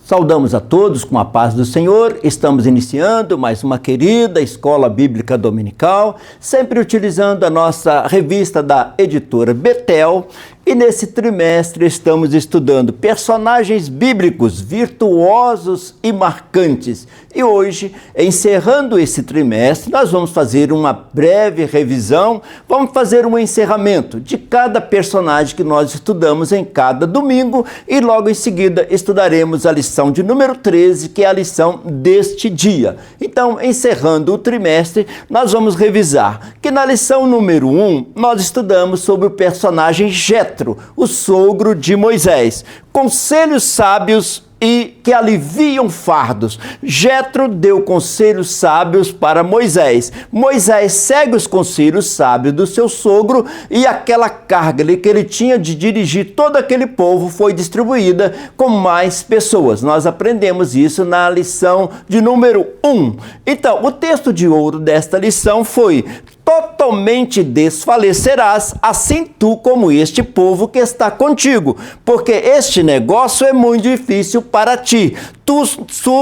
Saudamos a todos com a paz do Senhor. Estamos iniciando mais uma querida Escola Bíblica Dominical, sempre utilizando a nossa revista da editora Betel. E nesse trimestre estamos estudando personagens bíblicos virtuosos e marcantes. E hoje, encerrando esse trimestre, nós vamos fazer uma breve revisão, vamos fazer um encerramento de cada personagem que nós estudamos em cada domingo e logo em seguida estudaremos a lição de número 13, que é a lição deste dia. Então, encerrando o trimestre, nós vamos revisar que na lição número 1, nós estudamos sobre o personagem Jetro, o sogro de Moisés. Conselhos sábios e que aliviam fardos. Jetro deu conselhos sábios para Moisés. Moisés segue os conselhos sábios do seu sogro e aquela carga que ele tinha de dirigir todo aquele povo foi distribuída com mais pessoas. Nós aprendemos isso na lição de número 1. Então, o texto de ouro desta lição foi: totalmente desfalecerás, assim tu como este povo que está contigo, porque este negócio é muito difícil para ti. Tu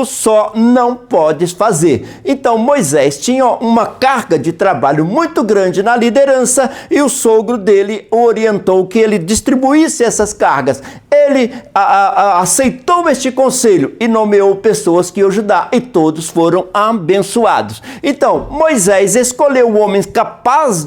só não podes fazer. Então Moisés tinha uma carga de trabalho muito grande na liderança e o sogro dele o orientou que ele distribuísse essas cargas. Ele aceitou este conselho e nomeou pessoas que o ajudaram e todos foram abençoados. Então Moisés escolheu homens capazes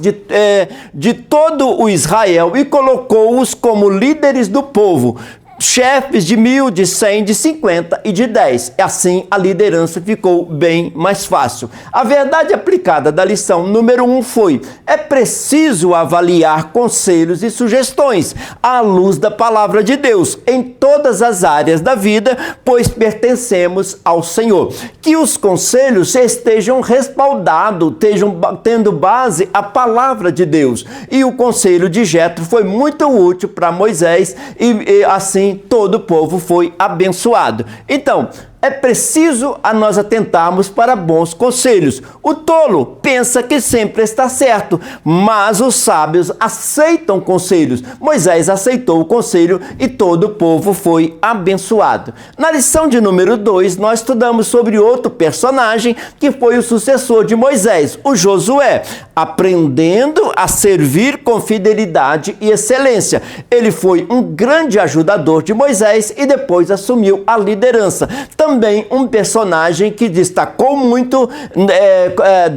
de todo o Israel e colocou-os como líderes do povo. Chefes de 1.000, de 100, de 50 e de 10. Assim, a liderança ficou bem mais fácil. A verdade aplicada da lição número 1 foi: é preciso avaliar conselhos e sugestões à luz da palavra de Deus em todas as áreas da vida, pois pertencemos ao Senhor. Que os conselhos estejam respaldados, estejam tendo base a palavra de Deus. E o conselho de Jetro foi muito útil para Moisés e assim todo o povo foi abençoado. Então, é preciso nós atentarmos para bons conselhos. O tolo pensa que sempre está certo, mas os sábios aceitam conselhos. Moisés aceitou o conselho e todo o povo foi abençoado. Na lição de número 2, nós estudamos sobre outro personagem que foi o sucessor de Moisés, o Josué, aprendendo a servir com fidelidade e excelência. Ele foi um grande ajudador de Moisés e depois assumiu a liderança. Também um personagem que destacou muito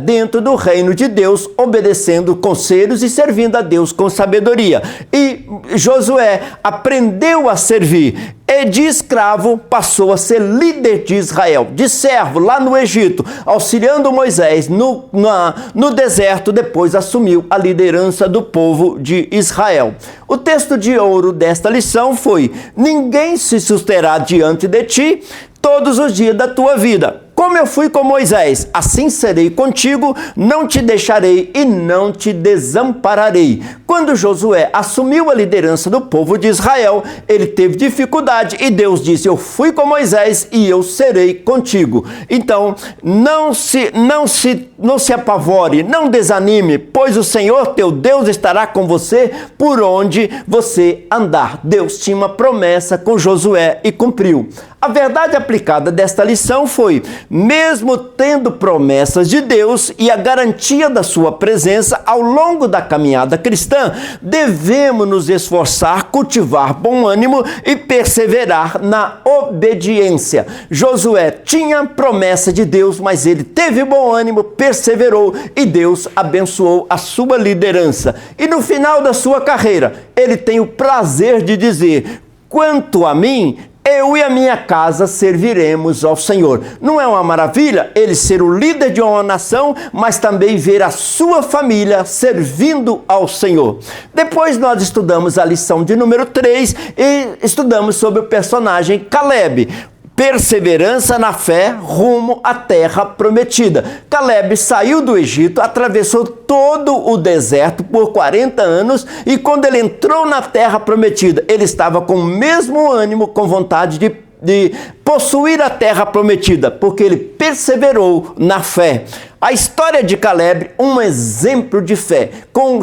dentro do reino de Deus, obedecendo conselhos e servindo a Deus com sabedoria. E Josué aprendeu a servir. E de escravo passou a ser líder de Israel, de servo lá no Egito, auxiliando Moisés no deserto, depois assumiu a liderança do povo de Israel. O texto de ouro desta lição foi: ninguém se susterá diante de ti todos os dias da tua vida. Como eu fui com Moisés, assim serei contigo, não te deixarei e não te desampararei. Quando Josué assumiu a liderança do povo de Israel, ele teve dificuldade e Deus disse: eu fui com Moisés e eu serei contigo. Então, não se apavore, não desanime, pois o Senhor teu Deus estará com você por onde você andar. Deus tinha uma promessa com Josué e cumpriu. A verdade aplicada desta lição foi: mesmo tendo promessas de Deus e a garantia da sua presença ao longo da caminhada cristã, devemos nos esforçar, cultivar bom ânimo e perseverar na obediência. Josué tinha promessa de Deus, mas ele teve bom ânimo, perseverou e Deus abençoou a sua liderança. E no final da sua carreira, ele tem o prazer de dizer: quanto a mim, eu e a minha casa serviremos ao Senhor. Não é uma maravilha ele ser o líder de uma nação, mas também ver a sua família servindo ao Senhor? Depois nós estudamos a lição de número 3 e estudamos sobre o personagem Caleb. Perseverança na fé rumo à terra prometida. Caleb saiu do Egito, atravessou todo o deserto por 40 anos e quando ele entrou na terra prometida, ele estava com o mesmo ânimo, com vontade de possuir a terra prometida, porque ele perseverou na fé. A história de Caleb, um exemplo de fé.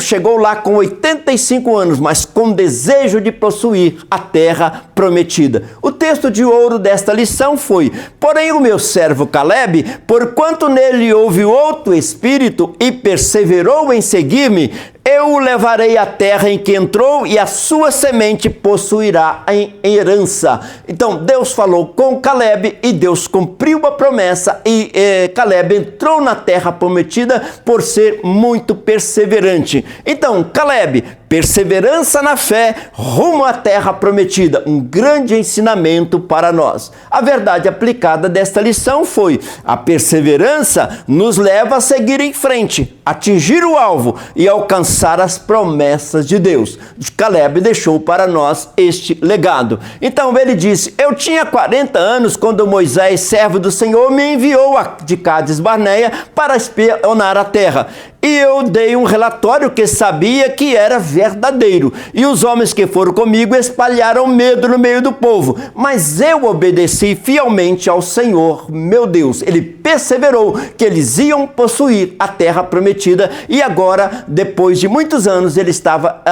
Chegou lá com 85 anos, mas com desejo de possuir a terra prometida. O texto de ouro desta lição foi: porém o meu servo Caleb, porquanto nele houve outro espírito e perseverou em seguir-me, eu o levarei à terra em que entrou e a sua semente possuirá em herança. Então Deus falou com Caleb e Deus cumpriu a promessa e Caleb entrou na terra prometida por ser muito perseverante. Então Caleb, perseverança na fé rumo à terra prometida, um grande ensinamento para nós. A verdade aplicada desta lição foi: a perseverança nos leva a seguir em frente, atingir o alvo e alcançar as promessas de Deus. Caleb deixou para nós este legado. Então ele disse: eu tinha 40 anos quando Moisés, servo do Senhor, me enviou de Cádiz Barneia para espionar a terra. E eu dei um relatório que sabia que era verdadeiro. E os homens que foram comigo espalharam medo no meio do povo. Mas eu obedeci fielmente ao Senhor, meu Deus. Ele perseverou que eles iam possuir a terra prometida. E agora, depois de muitos anos, ele estava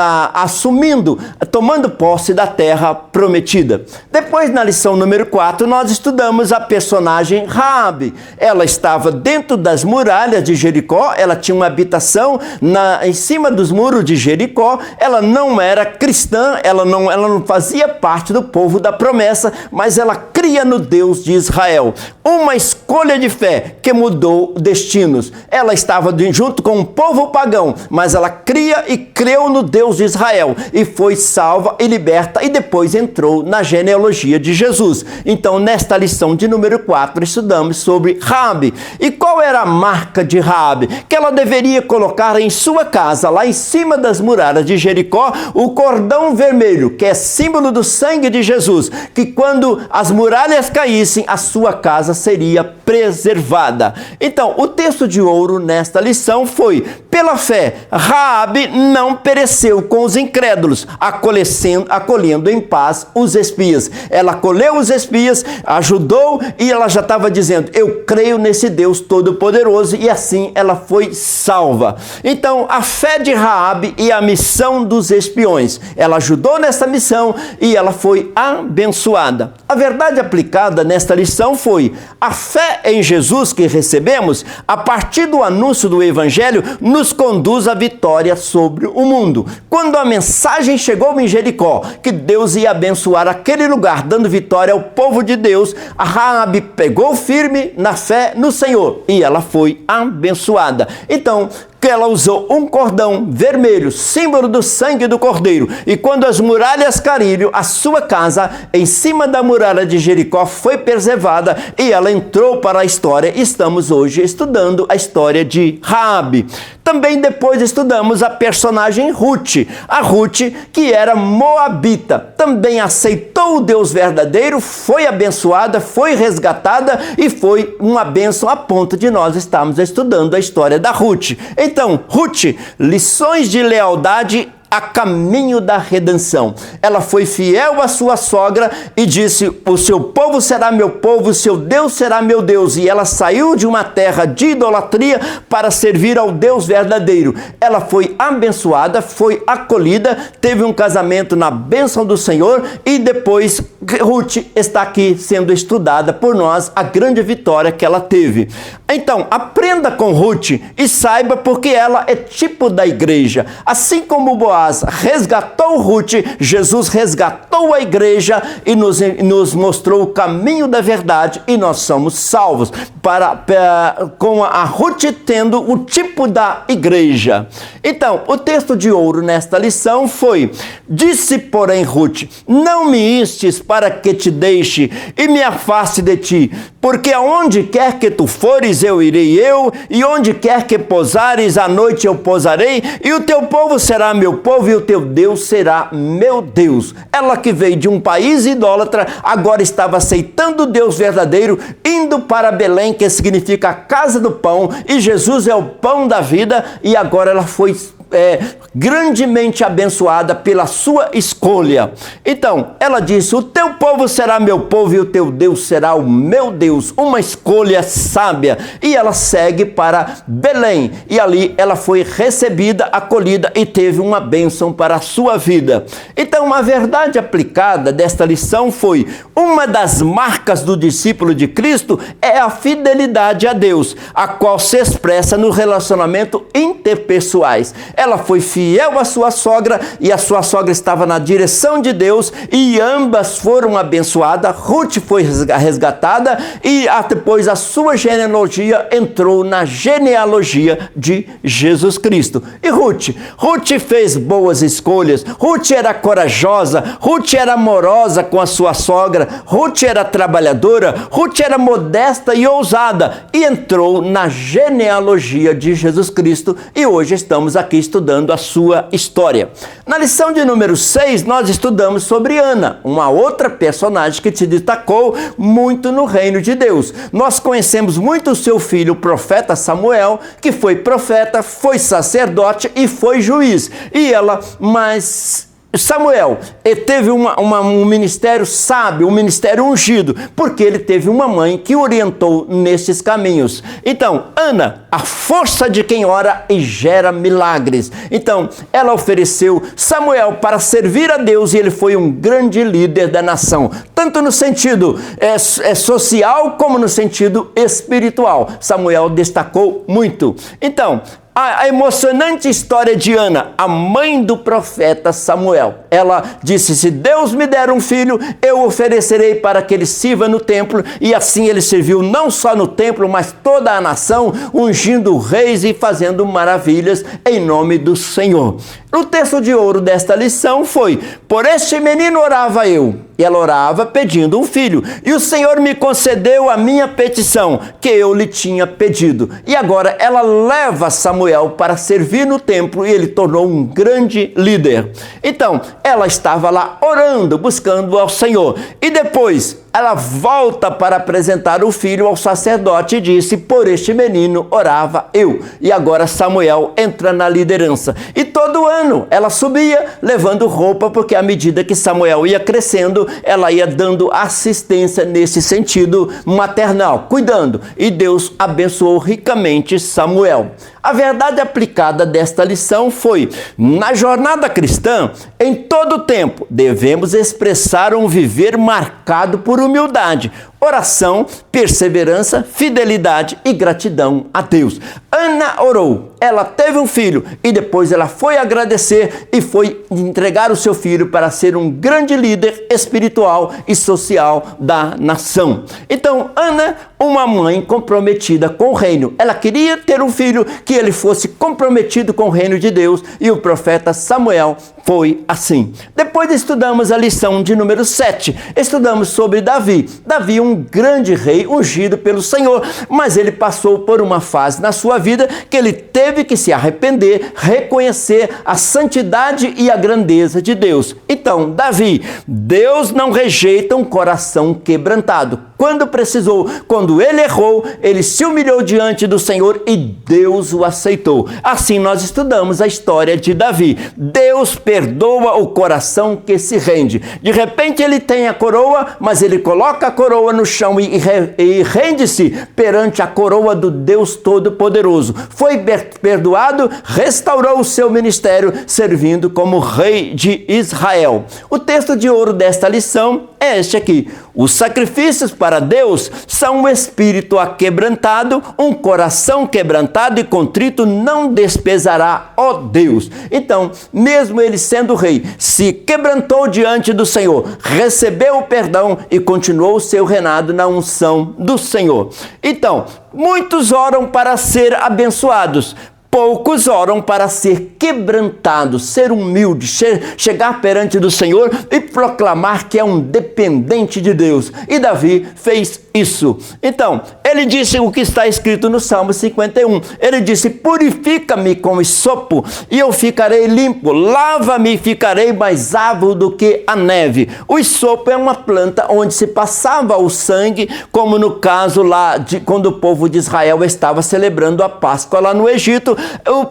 tomando posse da terra prometida. Depois, na lição número 4, nós estudamos a personagem Raabe. Ela estava dentro das muralhas de Jericó. Ela tinha uma habitação em cima dos muros de Jericó. Ela não era cristã, ela não fazia parte do povo da promessa, mas ela cria no Deus de Israel. Uma escolha de fé que mudou destinos. Ela estava junto com um povo pagão, mas ela cria e creu no Deus de Israel e foi salva e liberta e depois entrou na genealogia de Jesus. Então, nesta lição de número 4, estudamos sobre Raabe. E qual era a marca de Raabe? Que ela deveria colocar em sua casa, lá em cima das muralhas de Jericó, o cordão vermelho, que é símbolo do sangue de Jesus, que quando as muralhas caíssem, a sua casa seria preservada. Então, o texto de ouro nesta lição foi: pela fé, Raabe não pereceu com os incrédulos, acolhendo em paz os espias. Ela acolheu os espias, ajudou, e ela já estava dizendo: eu creio nesse Deus Todo-Poderoso, e assim ela foi salva. Então, a fé de Raabe e a missão dos espiões. Ela ajudou nessa missão e ela foi abençoada. A verdade aplicada nesta lição foi: a fé em Jesus que recebemos, a partir do anúncio do Evangelho, nos conduz à vitória sobre o mundo. Quando a mensagem chegou em Jericó, que Deus ia abençoar aquele lugar, dando vitória ao povo de Deus, a Raabe pegou firme na fé no Senhor e ela foi abençoada. Então, que ela usou um cordão vermelho, símbolo do sangue do Cordeiro. E quando as muralhas caíram, a sua casa, em cima da muralha de Jericó, foi preservada e ela entrou para a história. Estamos hoje estudando a história de Raabe. Também depois estudamos a personagem Ruth. A Ruth, que era moabita, também aceitou o Deus verdadeiro, foi abençoada, foi resgatada e foi uma bênção a ponto de nós estarmos estudando a história da Ruth. Então, Ruth, lições de lealdade a caminho da redenção. Ela foi fiel à sua sogra e disse: o seu povo será meu povo, o seu Deus será meu Deus. E ela saiu de uma terra de idolatria para servir ao Deus verdadeiro. Ela foi abençoada, foi acolhida, teve um casamento na bênção do Senhor e depois Ruth está aqui sendo estudada por nós, a grande vitória que ela teve. Então, aprenda com Ruth e saiba porque ela é tipo da igreja. Assim como Boaz resgatou Ruth, Jesus resgatou a igreja e nos mostrou o caminho da verdade e nós somos salvos com a Ruth tendo o tipo da igreja. Então, o texto de ouro nesta lição foi: disse, porém, Ruth, não me instes para que te deixe e me afaste de ti, porque aonde quer que tu fores, eu irei eu, e onde quer que pousares, à noite eu pousarei, e o teu povo será meu povo, e o teu Deus será meu Deus. Ela que veio de um país idólatra, agora estava aceitando o Deus verdadeiro, indo para Belém, que significa a casa do pão, e Jesus é o pão da vida, e agora ela foi grandemente abençoada pela sua escolha. Então, ela disse: o teu povo será meu povo e o teu Deus será o meu Deus. Uma escolha sábia. E ela segue para Belém. E ali ela foi recebida, acolhida e teve uma bênção para a sua vida. Então, uma verdade aplicada desta lição foi: uma das marcas do discípulo de Cristo é a fidelidade a Deus, a qual se expressa no relacionamento interpessoais. Ela foi fiel à sua sogra e a sua sogra estava na direção de Deus e ambas foram abençoadas. Ruth foi resgatada e depois a sua genealogia entrou na genealogia de Jesus Cristo. E Ruth fez boas escolhas. Ruth era corajosa, Ruth era amorosa com a sua sogra, Ruth era trabalhadora, Ruth era modesta e ousada e entrou na genealogia de Jesus Cristo e hoje estamos aqui estudando a sua história. Na lição de número 6 nós estudamos sobre Ana, uma outra personagem que se destacou muito no reino de Deus. Nós conhecemos muito o seu filho, o profeta Samuel, que foi profeta, foi sacerdote e foi juiz. Samuel teve um ministério sábio, um ministério ungido, porque ele teve uma mãe que orientou nesses caminhos. Então, Ana, a força de quem ora e gera milagres. Então, ela ofereceu Samuel para servir a Deus e ele foi um grande líder da nação, tanto no sentido social como no sentido espiritual. Samuel destacou muito. Então, a emocionante história de Ana, a mãe do profeta Samuel. Ela disse: se Deus me der um filho, eu oferecerei para que ele sirva no templo. E assim ele serviu não só no templo, mas toda a nação, ungindo reis e fazendo maravilhas em nome do Senhor. O texto de ouro desta lição foi: por este menino orava eu. E ela orava pedindo um filho. E o Senhor me concedeu a minha petição, que eu lhe tinha pedido. E agora ela leva Samuel para servir no templo e ele tornou um grande líder. Então, ela estava lá orando, buscando ao Senhor. E depois ela volta para apresentar o filho ao sacerdote e disse: por este menino orava eu. E agora Samuel entra na liderança. E todo ano ela subia levando roupa, porque à medida que Samuel ia crescendo, ela ia dando assistência nesse sentido maternal, cuidando. E Deus abençoou ricamente Samuel. A verdade aplicada desta lição foi: na jornada cristã, em todo tempo, devemos expressar um viver marcado por humildade, oração, perseverança, fidelidade e gratidão a Deus. Ana orou, ela teve um filho e depois ela foi agradecer e foi entregar o seu filho para ser um grande líder espiritual e social da nação. Então, Ana, uma mãe comprometida com o reino, ela queria ter um filho que ele fosse comprometido com o reino de Deus e o profeta Samuel foi assim. Depois estudamos a lição de número 7, estudamos sobre Davi. Davi, um grande rei ungido pelo Senhor, mas ele passou por uma fase na sua vida que ele teve que se arrepender, reconhecer a santidade e a grandeza de Deus. Então, Davi, Deus não rejeita um coração quebrantado. Quando precisou, quando ele errou, ele se humilhou diante do Senhor e Deus o aceitou. Assim nós estudamos a história de Davi. Deus perdoa o coração que se rende. De repente ele tem a coroa, mas ele coloca a coroa no chão e rende-se perante a coroa do Deus Todo-Poderoso. Foi perdoado, restaurou o seu ministério, servindo como rei de Israel. O texto de ouro desta lição é este aqui: os sacrifícios para Deus são um espírito aquebrantado, um coração quebrantado e contrito não desprezará, ó Deus. Então, mesmo ele sendo rei, se quebrantou diante do Senhor, recebeu o perdão e continuou o seu reinado na unção do Senhor. Então, muitos oram para ser abençoados, poucos oram para ser quebrantados, ser humilde, chegar perante do Senhor e proclamar que é um dependente de Deus. E Davi fez isso. Então, ele disse o que está escrito no Salmo 51. Ele disse: purifica-me com esopo e eu ficarei limpo, lava-me e ficarei mais avo do que a neve. O esopo é uma planta onde se passava o sangue, como no caso lá de quando o povo de Israel estava celebrando a Páscoa lá no Egito.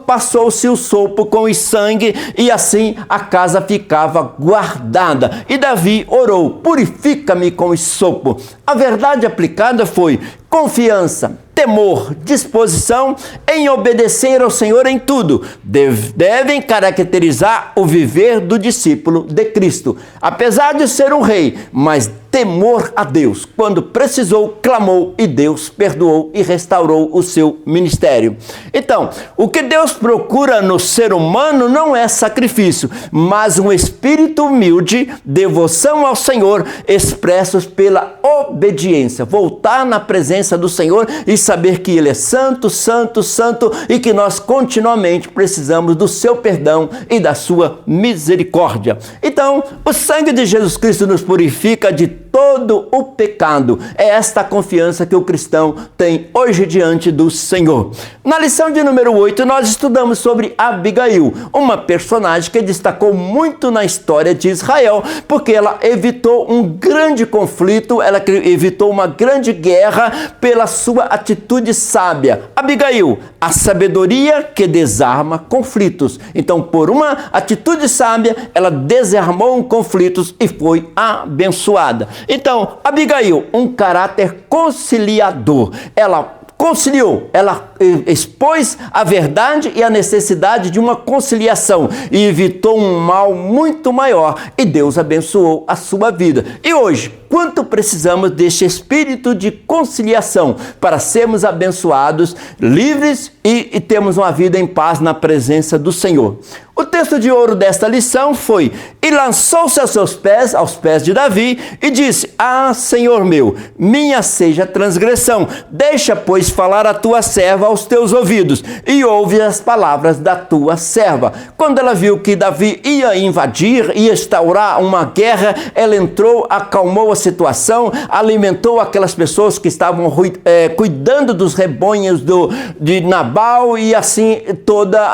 passou-se o sopro com o sangue e assim a casa ficava guardada. E Davi orou: purifica-me com o sopro. A verdade aplicada foi confiança, temor, disposição em obedecer ao Senhor em tudo. Devem caracterizar o viver do discípulo de Cristo. Apesar de ser um rei, mas temor a Deus. Quando precisou, clamou e Deus perdoou e restaurou o seu ministério. Então, o que Deus procura no ser humano não é sacrifício, mas um espírito humilde, devoção ao Senhor, expressos pela obediência. Voltar na presença do Senhor e saber que Ele é santo, santo, santo e que nós continuamente precisamos do seu perdão e da sua misericórdia. Então, o sangue de Jesus Cristo nos purifica de todo o pecado. É esta confiança que o cristão tem hoje diante do Senhor. Na lição de número 8, nós estudamos sobre Abigail, uma personagem que destacou muito na história de Israel, porque ela evitou um grande conflito, ela evitou uma grande guerra pela sua atitude sábia. Abigail, a sabedoria que desarma conflitos. Então, por uma atitude sábia, ela desarmou conflitos e foi abençoada. Então, Abigail, um caráter conciliador. Ela conciliou, ela expôs a verdade e a necessidade de uma conciliação e evitou um mal muito maior e Deus abençoou a sua vida. E hoje, quanto precisamos deste espírito de conciliação para sermos abençoados, livres e termos uma vida em paz na presença do Senhor. O texto de ouro desta lição foi: e lançou-se aos pés de Davi e disse: ah, Senhor meu, minha seja a transgressão, deixa, pois, falar a tua serva aos teus ouvidos, e ouve as palavras da tua serva. Quando ela viu que Davi ia invadir, ia instaurar uma guerra, ela entrou, acalmou a situação, alimentou aquelas pessoas que estavam cuidando dos rebanhos de Nabal e assim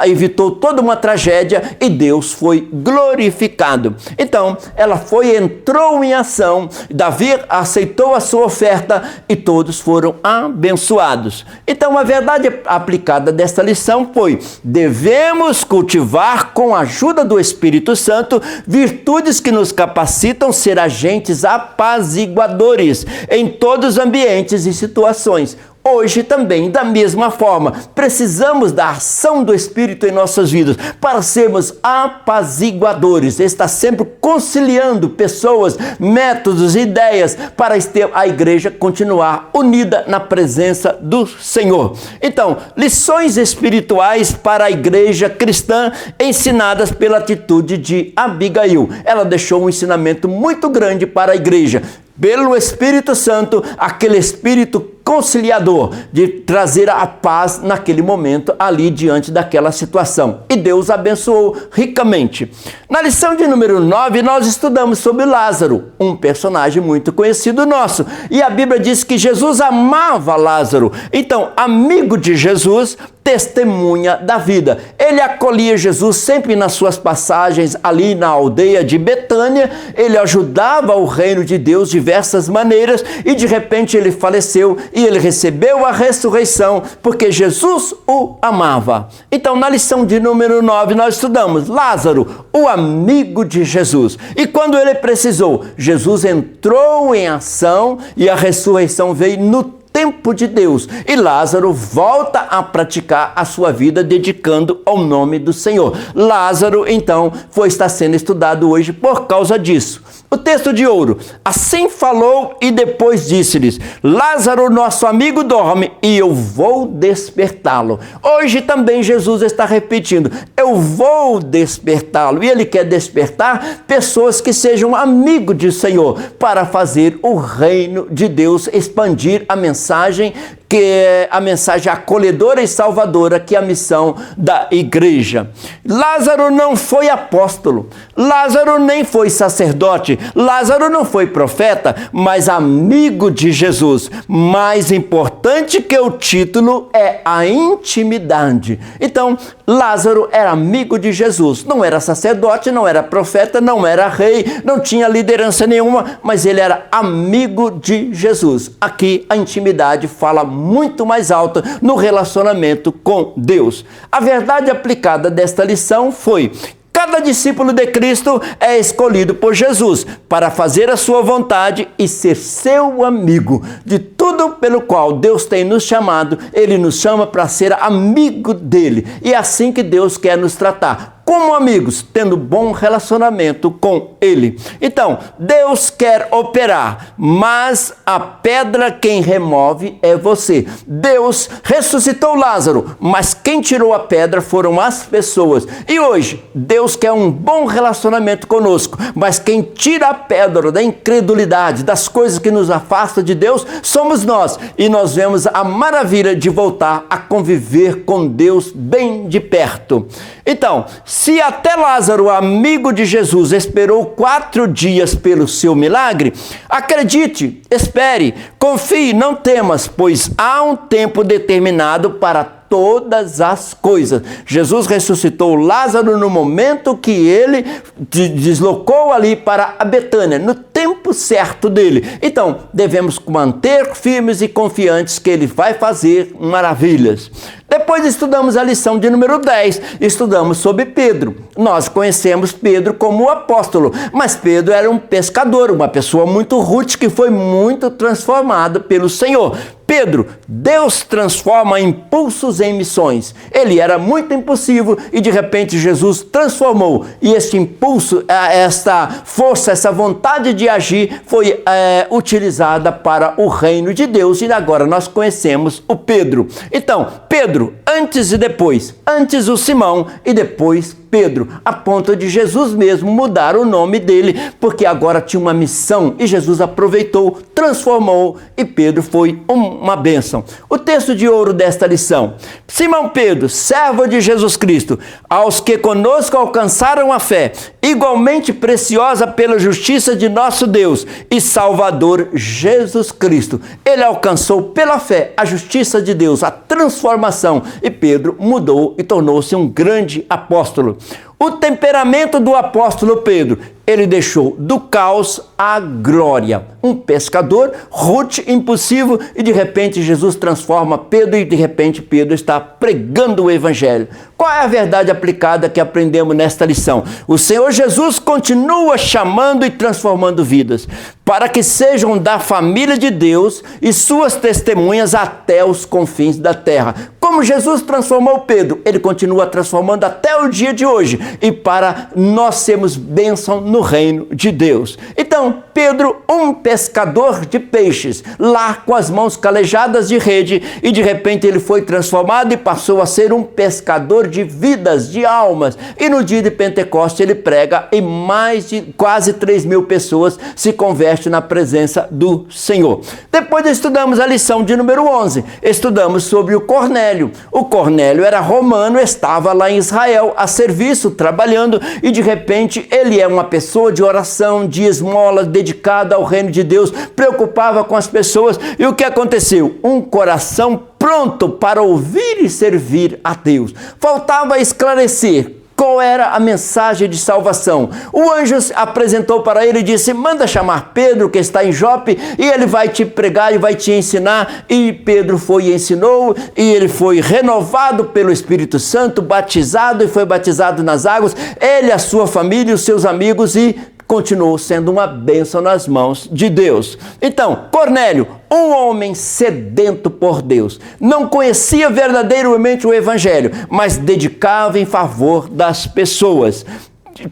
evitou toda uma tragédia e Deus foi glorificado. Então, ela entrou em ação, Davi aceitou a sua oferta e todos foram abençoados. Então, a verdade aplicada desta lição foi: devemos cultivar com a ajuda do Espírito Santo virtudes que nos capacitam a ser agentes apaziguadores em todos os ambientes e situações. Hoje também, da mesma forma, precisamos da ação do Espírito em nossas vidas para sermos apaziguadores, estar sempre conciliando pessoas, métodos, ideias, para a igreja continuar unida na presença do Senhor. Então, lições espirituais para a igreja cristã ensinadas pela atitude de Abigail. Ela deixou um ensinamento muito grande para a igreja. Pelo Espírito Santo, aquele espírito conciliador de trazer a paz naquele momento ali diante daquela situação. E Deus abençoou ricamente. Na lição de número 9, nós estudamos sobre Lázaro, um personagem muito conhecido nosso. E a Bíblia diz que Jesus amava Lázaro. Então, amigo de Jesus, testemunha da vida. Ele acolhia Jesus sempre nas suas passagens ali na aldeia de Betânia. Ele ajudava o reino de Deus de diversas maneiras e de repente ele faleceu e ele recebeu a ressurreição porque Jesus o amava. Então, na lição de número 9, nós estudamos Lázaro, o amigo de Jesus. E quando ele precisou, Jesus entrou em ação e a ressurreição veio no tempo de Deus. E Lázaro volta a praticar a sua vida dedicando ao nome do Senhor. Lázaro, então, está sendo estudado hoje por causa disso. O texto de ouro: assim falou e depois disse-lhes: Lázaro, nosso amigo, dorme e eu vou despertá-lo. Hoje também Jesus está repetindo: eu vou despertá-lo. E ele quer despertar pessoas que sejam amigos do Senhor para fazer o reino de Deus, expandir a mensagem, que é a mensagem acolhedora e salvadora, que é a missão da igreja. Lázaro não foi apóstolo, Lázaro nem foi sacerdote, Lázaro não foi profeta, mas amigo de Jesus. Mais importante que o título é a intimidade. Então, Lázaro era amigo de Jesus, não era sacerdote, não era profeta, não era rei, não tinha liderança nenhuma, mas ele era amigo de Jesus. Aqui a intimidade fala muito mais alta no relacionamento com Deus. A verdade aplicada desta lição foi: cada discípulo de Cristo é escolhido por Jesus para fazer a sua vontade e ser seu amigo. De tudo pelo qual Deus tem nos chamado, Ele nos chama para ser amigo dele. E é assim que Deus quer nos tratar, como amigos, tendo bom relacionamento com Ele. Então, Deus quer operar, mas a pedra quem remove é você. Deus ressuscitou Lázaro, mas quem tirou a pedra foram as pessoas. E hoje, Deus quer um bom relacionamento conosco, mas quem tira a pedra da incredulidade, das coisas que nos afastam de Deus, somos nós. E nós vemos a maravilha de voltar a conviver com Deus bem de perto. Então, se até Lázaro, amigo de Jesus, esperou 4 dias pelo seu milagre, acredite, espere, confie, não temas, pois há um tempo determinado para todas as coisas. Jesus ressuscitou Lázaro no momento que ele deslocou ali para a Betânia, no tempo certo dele. Então, devemos manter firmes e confiantes que ele vai fazer maravilhas. Depois estudamos a lição de número 10, estudamos sobre Pedro. Nós conhecemos Pedro como o apóstolo, mas Pedro era um pescador, uma pessoa muito rústica que foi muito transformado pelo Senhor. Pedro, Deus transforma impulsos em missões. Ele era muito impulsivo e de repente Jesus transformou. E este impulso, esta força, essa vontade de agir foi utilizada para o reino de Deus. E agora nós conhecemos o Pedro. Então, Pedro, antes e depois. Antes o Simão e depois Pedro, a ponto de Jesus mesmo mudar o nome dele, porque agora tinha uma missão e Jesus aproveitou, transformou e Pedro foi uma bênção. O texto de ouro desta lição: Simão Pedro, servo de Jesus Cristo, aos que conosco alcançaram a fé, igualmente preciosa pela justiça de nosso Deus e Salvador Jesus Cristo. Ele alcançou pela fé a justiça de Deus, a transformação, e Pedro mudou e tornou-se um grande apóstolo. O temperamento do apóstolo Pedro, ele deixou do caos à glória. Um pescador, rude, impulsivo, e de repente Jesus transforma Pedro e de repente Pedro está pregando o evangelho. Qual é a verdade aplicada que aprendemos nesta lição? O Senhor Jesus continua chamando e transformando vidas, para que sejam da família de Deus e suas testemunhas até os confins da terra. Como Jesus transformou Pedro, ele continua transformando até o dia de hoje, e para nós sermos bênção no reino de Deus. Então, Pedro, um pescador de peixes, lá com as mãos calejadas de rede, e de repente ele foi transformado e passou a ser um pescador de vidas, de almas. E no dia de Pentecostes ele prega e mais de quase 3.000 pessoas se convertem na presença do Senhor. Depois estudamos a lição de número 11, estudamos sobre o Cornélio. O Cornélio era romano, estava lá em Israel a serviço, trabalhando, e de repente ele é uma pessoa de oração, de esmola, dedicada ao reino de Deus, preocupava com as pessoas. E o que aconteceu? Um coração pronto para ouvir e servir a Deus. Faltava esclarecer qual era a mensagem de salvação. O anjo apresentou para ele e disse: manda chamar Pedro, que está em Jope, e ele vai te pregar e vai te ensinar. E Pedro foi e ensinou, e ele foi renovado pelo Espírito Santo, batizado, e foi batizado nas águas, ele, a sua família e os seus amigos, e continuou sendo uma bênção nas mãos de Deus. Então, Cornélio, um homem sedento por Deus, não conhecia verdadeiramente o evangelho, mas dedicava em favor das pessoas.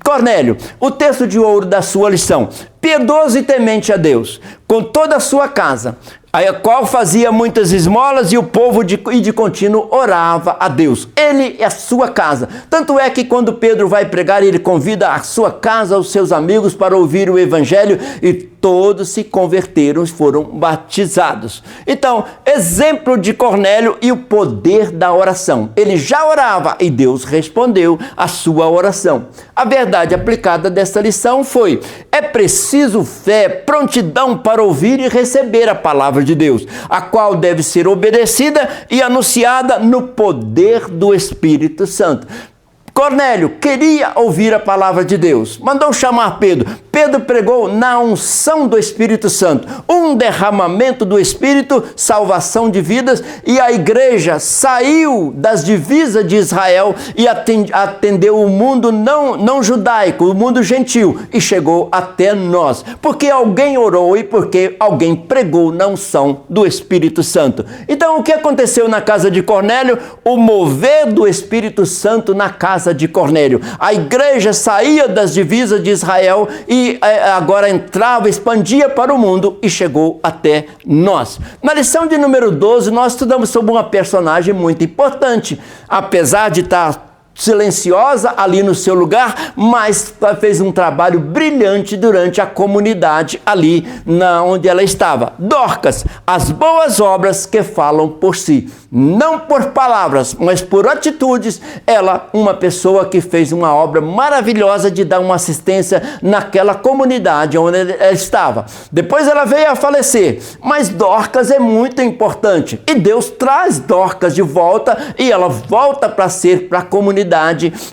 Cornélio, o texto de ouro da sua lição: piedoso e temente a Deus, com toda a sua casa, a qual fazia muitas esmolas, e o povo de contínuo orava a Deus. Ele e a sua casa. Tanto é que quando Pedro vai pregar, ele convida a sua casa, os seus amigos, para ouvir o evangelho, e todos se converteram e foram batizados. Então, exemplo de Cornélio e o poder da oração. Ele já orava e Deus respondeu a sua oração. A verdade aplicada desta lição foi: é preciso fé, prontidão para ouvir e receber a palavra de Deus, a qual deve ser obedecida e anunciada no poder do Espírito Santo. Cornélio queria ouvir a palavra de Deus, mandou chamar Pedro. Pedro pregou na unção do Espírito Santo, um derramamento do Espírito, salvação de vidas, e a igreja saiu das divisas de Israel e atendeu o mundo não judaico, o mundo gentil, e chegou até nós, porque alguém orou e porque alguém pregou na unção do Espírito Santo. Então, o que aconteceu na casa de Cornélio? O mover do Espírito Santo na casa de Cornélio. A igreja saía das divisas de Israel e agora entrava, expandia para o mundo e chegou até nós. Na lição de número 12, nós estudamos sobre uma personagem muito importante. Apesar de estar silenciosa ali no seu lugar, mas fez um trabalho brilhante durante a comunidade ali onde ela estava. Dorcas, as boas obras que falam por si, não por palavras, mas por atitudes. Ela, uma pessoa que fez uma obra maravilhosa de dar uma assistência naquela comunidade onde ela estava. Depois ela veio a falecer, mas Dorcas é muito importante e Deus traz Dorcas de volta e ela volta para a comunidade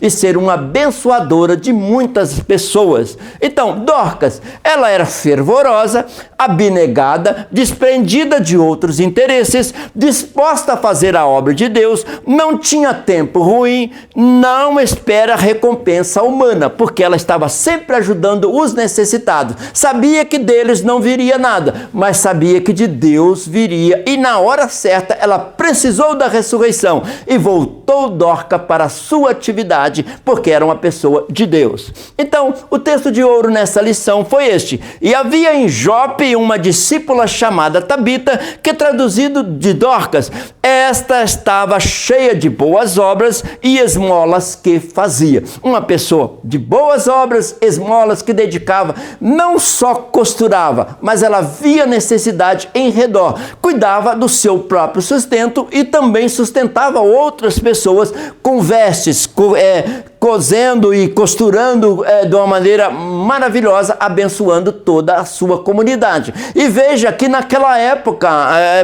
e ser uma abençoadora de muitas pessoas. Então, Dorcas, ela era fervorosa, abnegada, desprendida de outros interesses, disposta a fazer a obra de Deus, não tinha tempo ruim, não espera recompensa humana, porque ela estava sempre ajudando os necessitados. Sabia que deles não viria nada, mas sabia que de Deus viria, e na hora certa ela precisou da ressurreição e voltou Dorcas para a sua atividade, porque era uma pessoa de Deus. Então, o texto de ouro nessa lição foi este: e havia em Jope uma discípula chamada Tabita, que traduzido de Dorcas, esta estava cheia de boas obras e esmolas que fazia. Uma pessoa de boas obras, esmolas que dedicava, não só costurava, mas ela via necessidade em redor, cuidava do seu próprio sustento e também sustentava outras pessoas com vestes, cosendo e costurando de uma maneira maravilhosa, abençoando toda a sua comunidade. E veja que naquela época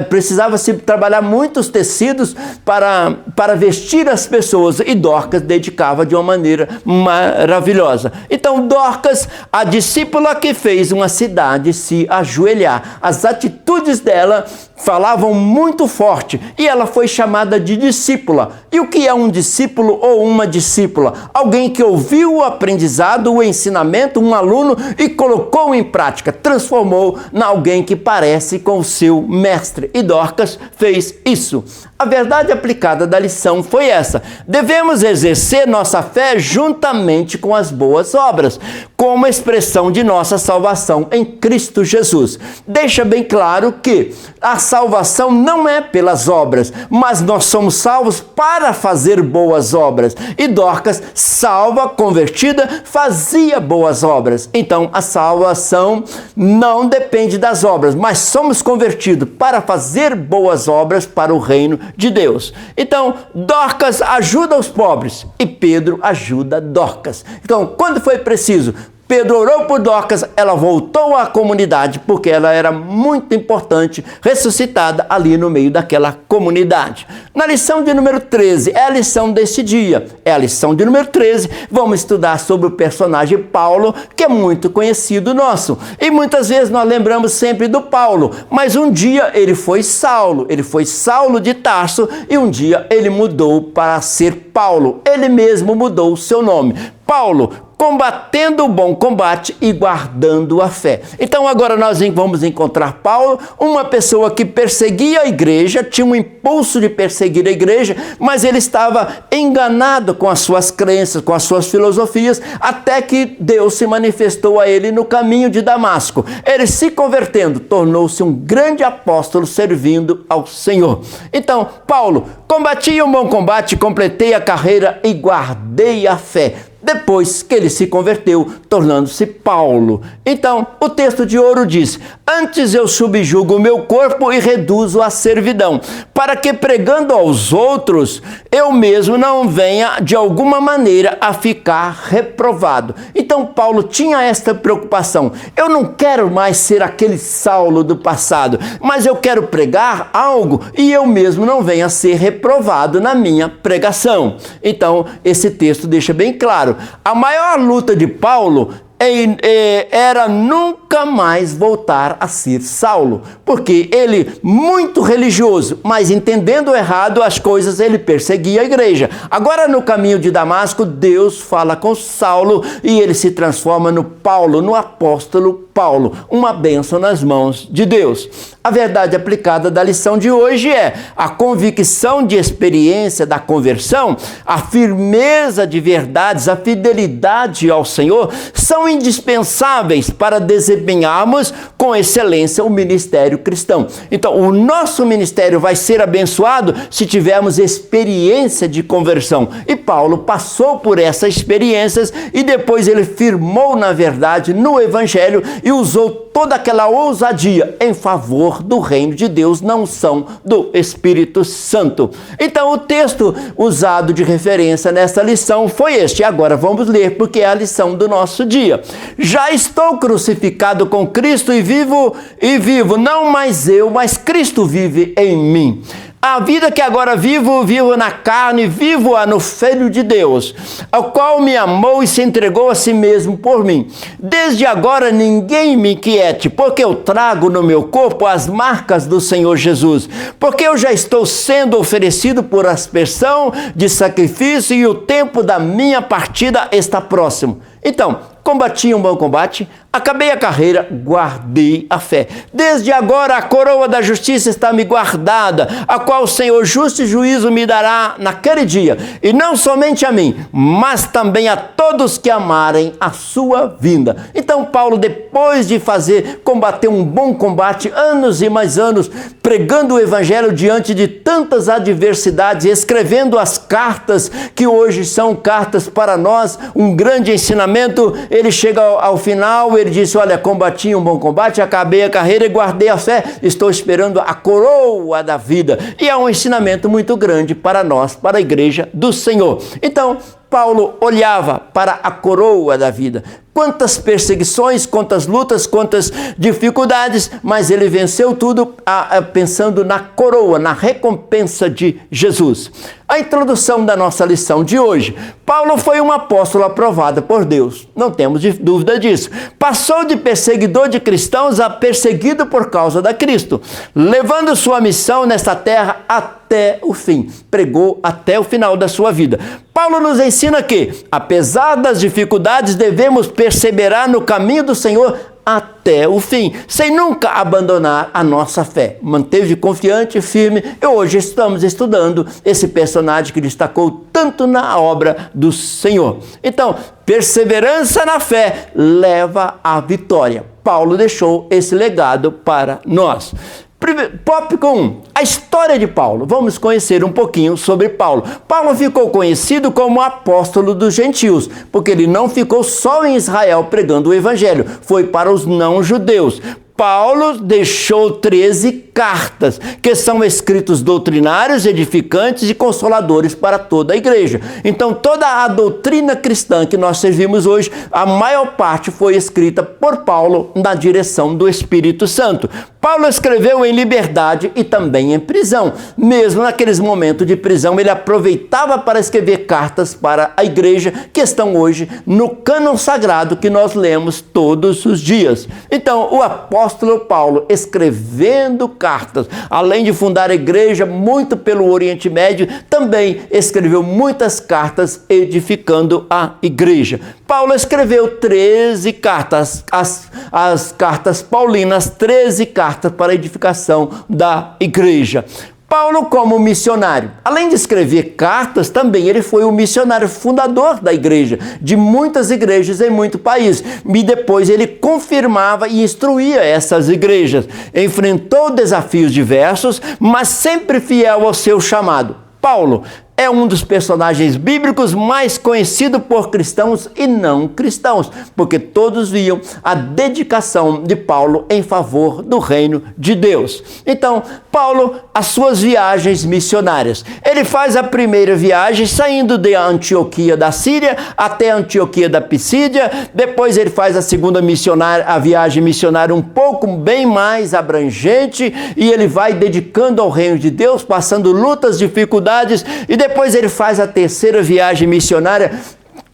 precisava-se trabalhar muitos tecidos para vestir as pessoas, e Dorcas dedicava de uma maneira maravilhosa. Então, Dorcas, a discípula que fez uma cidade se ajoelhar, as atitudes dela falavam muito forte e ela foi chamada de discípula. E o que é um discípulo ou uma discípula? Alguém que ouviu o aprendizado, o ensinamento, um aluno, e colocou em prática, transformou em alguém que parece com o seu mestre. E Dorcas fez isso. A verdade aplicada da lição foi essa: devemos exercer nossa fé juntamente com as boas obras, como expressão de nossa salvação em Cristo Jesus. Deixa bem claro que a salvação não é pelas obras, mas nós somos salvos para fazer boas obras. E Dorcas, salva, convertida, fazia boas obras. Então, a salvação não depende das obras, mas somos convertidos para fazer boas obras para o reino de Deus. Então, Dorcas ajuda os pobres e Pedro ajuda Dorcas. Então, quando foi preciso, Pedro orou por Dorcas, ela voltou à comunidade, porque ela era muito importante, ressuscitada ali no meio daquela comunidade. Na lição de número 13, é a lição desse dia, é a lição de número 13, vamos estudar sobre o personagem Paulo, que é muito conhecido nosso. E muitas vezes nós lembramos sempre do Paulo, mas um dia ele foi Saulo de Tarso, e um dia ele mudou para ser Paulo, ele mesmo mudou o seu nome. Paulo, combatendo o bom combate e guardando a fé. Então agora nós vamos encontrar Paulo, uma pessoa que perseguia a igreja, tinha um impulso de perseguir a igreja, mas ele estava enganado com as suas crenças, com as suas filosofias, até que Deus se manifestou a ele no caminho de Damasco. Ele, se convertendo, tornou-se um grande apóstolo servindo ao Senhor. Então, Paulo, combati o bom combate, completei a carreira e guardei a fé. Depois que ele se converteu, tornando-se Paulo. Então, o texto de ouro diz: antes eu subjugo o meu corpo e reduzo a servidão, para que pregando aos outros, eu mesmo não venha de alguma maneira a ficar reprovado. Então, Paulo tinha esta preocupação: eu não quero mais ser aquele Saulo do passado, mas eu quero pregar algo e eu mesmo não venha a ser reprovado na minha pregação. Então, esse texto deixa bem claro: a maior luta de Paulo era nunca mais voltar a ser Saulo, porque ele, muito religioso, mas entendendo errado as coisas, ele perseguia a igreja. Agora, no caminho de Damasco, Deus fala com Saulo e ele se transforma no Paulo, no apóstolo Paulo, uma bênção nas mãos de Deus. A verdade aplicada da lição de hoje é a convicção de experiência da conversão, a firmeza de verdades, a fidelidade ao Senhor são indispensáveis para desempenharmos com excelência o ministério cristão. Então, o nosso ministério vai ser abençoado se tivermos experiência de conversão. E Paulo passou por essas experiências e depois ele firmou na verdade, no Evangelho, e usou toda aquela ousadia em favor do reino de Deus, na unção do Espírito Santo. Então, o texto usado de referência nessa lição foi este. Agora vamos ler, porque é a lição do nosso dia. Já estou crucificado com Cristo e vivo, não mais eu, mas Cristo vive em mim. A vida que agora vivo na carne, vivo-a no Filho de Deus, ao qual me amou e se entregou a si mesmo por mim. Desde agora ninguém me inquiete, porque eu trago no meu corpo as marcas do Senhor Jesus, porque eu já estou sendo oferecido por aspersão de sacrifício e o tempo da minha partida está próximo. Então, combati um bom combate, acabei a carreira, guardei a fé. Desde agora a coroa da justiça está me guardada, a qual o Senhor justo e juízo me dará naquele dia, e não somente a mim, mas também a todos que amarem a sua vinda. Então Paulo, depois de combater um bom combate, anos e mais anos, pregando o evangelho diante de tantas adversidades, escrevendo as cartas que hoje são cartas para nós, um grande ensinamento, ele chega ao final, ele disse, olha, combati um bom combate, acabei a carreira e guardei a fé, estou esperando a coroa da vida. E é um ensinamento muito grande para nós, para a igreja do Senhor. Então, Paulo olhava para a coroa da vida. Quantas perseguições, quantas lutas, quantas dificuldades, mas ele venceu tudo pensando na coroa, na recompensa de Jesus. A introdução da nossa lição de hoje. Paulo foi um apóstolo aprovado por Deus, não temos dúvida disso. Passou de perseguidor de cristãos a perseguido por causa da Cristo, levando sua missão nesta terra até o fim. Pregou até o final da sua vida. Paulo nos ensina que, apesar das dificuldades, devemos perseverar no caminho do Senhor até o fim, sem nunca abandonar a nossa fé. Manteve confiante e firme, e hoje estamos estudando esse personagem que destacou tanto na obra do Senhor. Então, perseverança na fé leva à vitória. Paulo deixou esse legado para nós. Tópico 1. A história de Paulo. Vamos conhecer um pouquinho sobre Paulo. Paulo ficou conhecido como apóstolo dos gentios, porque ele não ficou só em Israel pregando o evangelho, foi para os não-judeus. Paulo deixou 13 cartas, que são escritos doutrinários, edificantes e consoladores para toda a igreja. Então, toda a doutrina cristã que nós servimos hoje, a maior parte foi escrita por Paulo na direção do Espírito Santo. Paulo escreveu em liberdade e também em prisão. Mesmo naqueles momentos de prisão, ele aproveitava para escrever cartas para a igreja, que estão hoje no cânon sagrado que nós lemos todos os dias. Então, o apóstolo Paulo, escrevendo cartas, além de fundar a igreja muito pelo Oriente Médio, também escreveu muitas cartas edificando a igreja. Paulo escreveu 13 cartas, as cartas paulinas, 13 cartas para a edificação da igreja. Paulo, como missionário, além de escrever cartas, também ele foi o missionário fundador da igreja, de muitas igrejas em muitos países. E depois ele confirmava e instruía essas igrejas. Enfrentou desafios diversos, mas sempre fiel ao seu chamado. Paulo é um dos personagens bíblicos mais conhecidos por cristãos e não cristãos, porque todos viam a dedicação de Paulo em favor do reino de Deus. Então, Paulo, as suas viagens missionárias. Ele faz a primeira viagem saindo de Antioquia da Síria até Antioquia da Pisídia, depois ele faz a segunda viagem missionária um pouco bem mais abrangente, e ele vai dedicando ao reino de Deus, passando lutas, dificuldades, e depois ele faz a terceira viagem missionária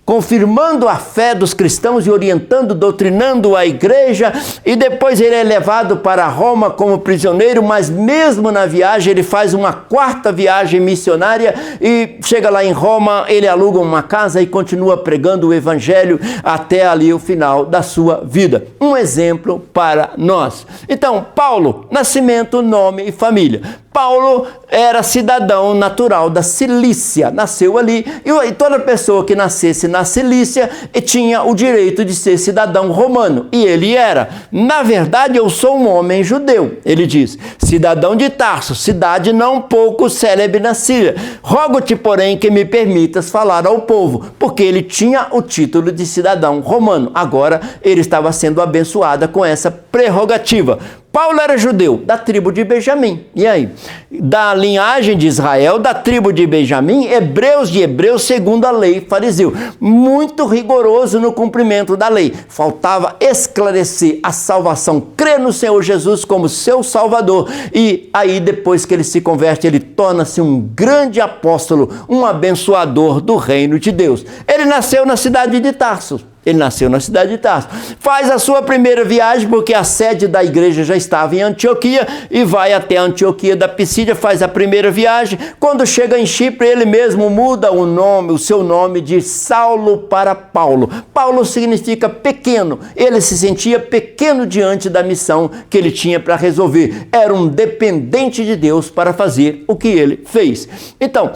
confirmando a fé dos cristãos e orientando, doutrinando a igreja, e depois ele é levado para Roma como prisioneiro, mas mesmo na viagem ele faz uma quarta viagem missionária e chega lá em Roma, ele aluga uma casa e continua pregando o evangelho até ali o final da sua vida. Um exemplo para nós. Então, Paulo, nascimento, nome e família. Paulo era cidadão natural da Cilícia, nasceu ali, e toda pessoa que nascesse na Cilícia tinha o direito de ser cidadão romano, e ele era. Na verdade, eu sou um homem judeu, ele diz, cidadão de Tarso, cidade não pouco célebre na Síria. Rogo-te, porém, que me permitas falar ao povo, porque ele tinha o título de cidadão romano. Agora, ele estava sendo abençoado com essa prerrogativa. Paulo era judeu, da tribo de Benjamim. E aí? Da linhagem de Israel, da tribo de Benjamim, hebreus de hebreus, segundo a lei fariseu. Muito rigoroso no cumprimento da lei. Faltava esclarecer a salvação, crer no Senhor Jesus como seu Salvador. E aí, depois que ele se converte, ele torna-se um grande apóstolo, um abençoador do reino de Deus. Ele nasceu na cidade de Tarso. Ele nasceu na cidade de Tarso. Faz a sua primeira viagem, porque a sede da igreja já estava em Antioquia, e vai até Antioquia da Pisídia, faz a primeira viagem. Quando chega em Chipre, ele mesmo muda o seu nome de Saulo para Paulo. Paulo significa pequeno. Ele se sentia pequeno diante da missão que ele tinha para resolver. Era um dependente de Deus para fazer o que ele fez. Então,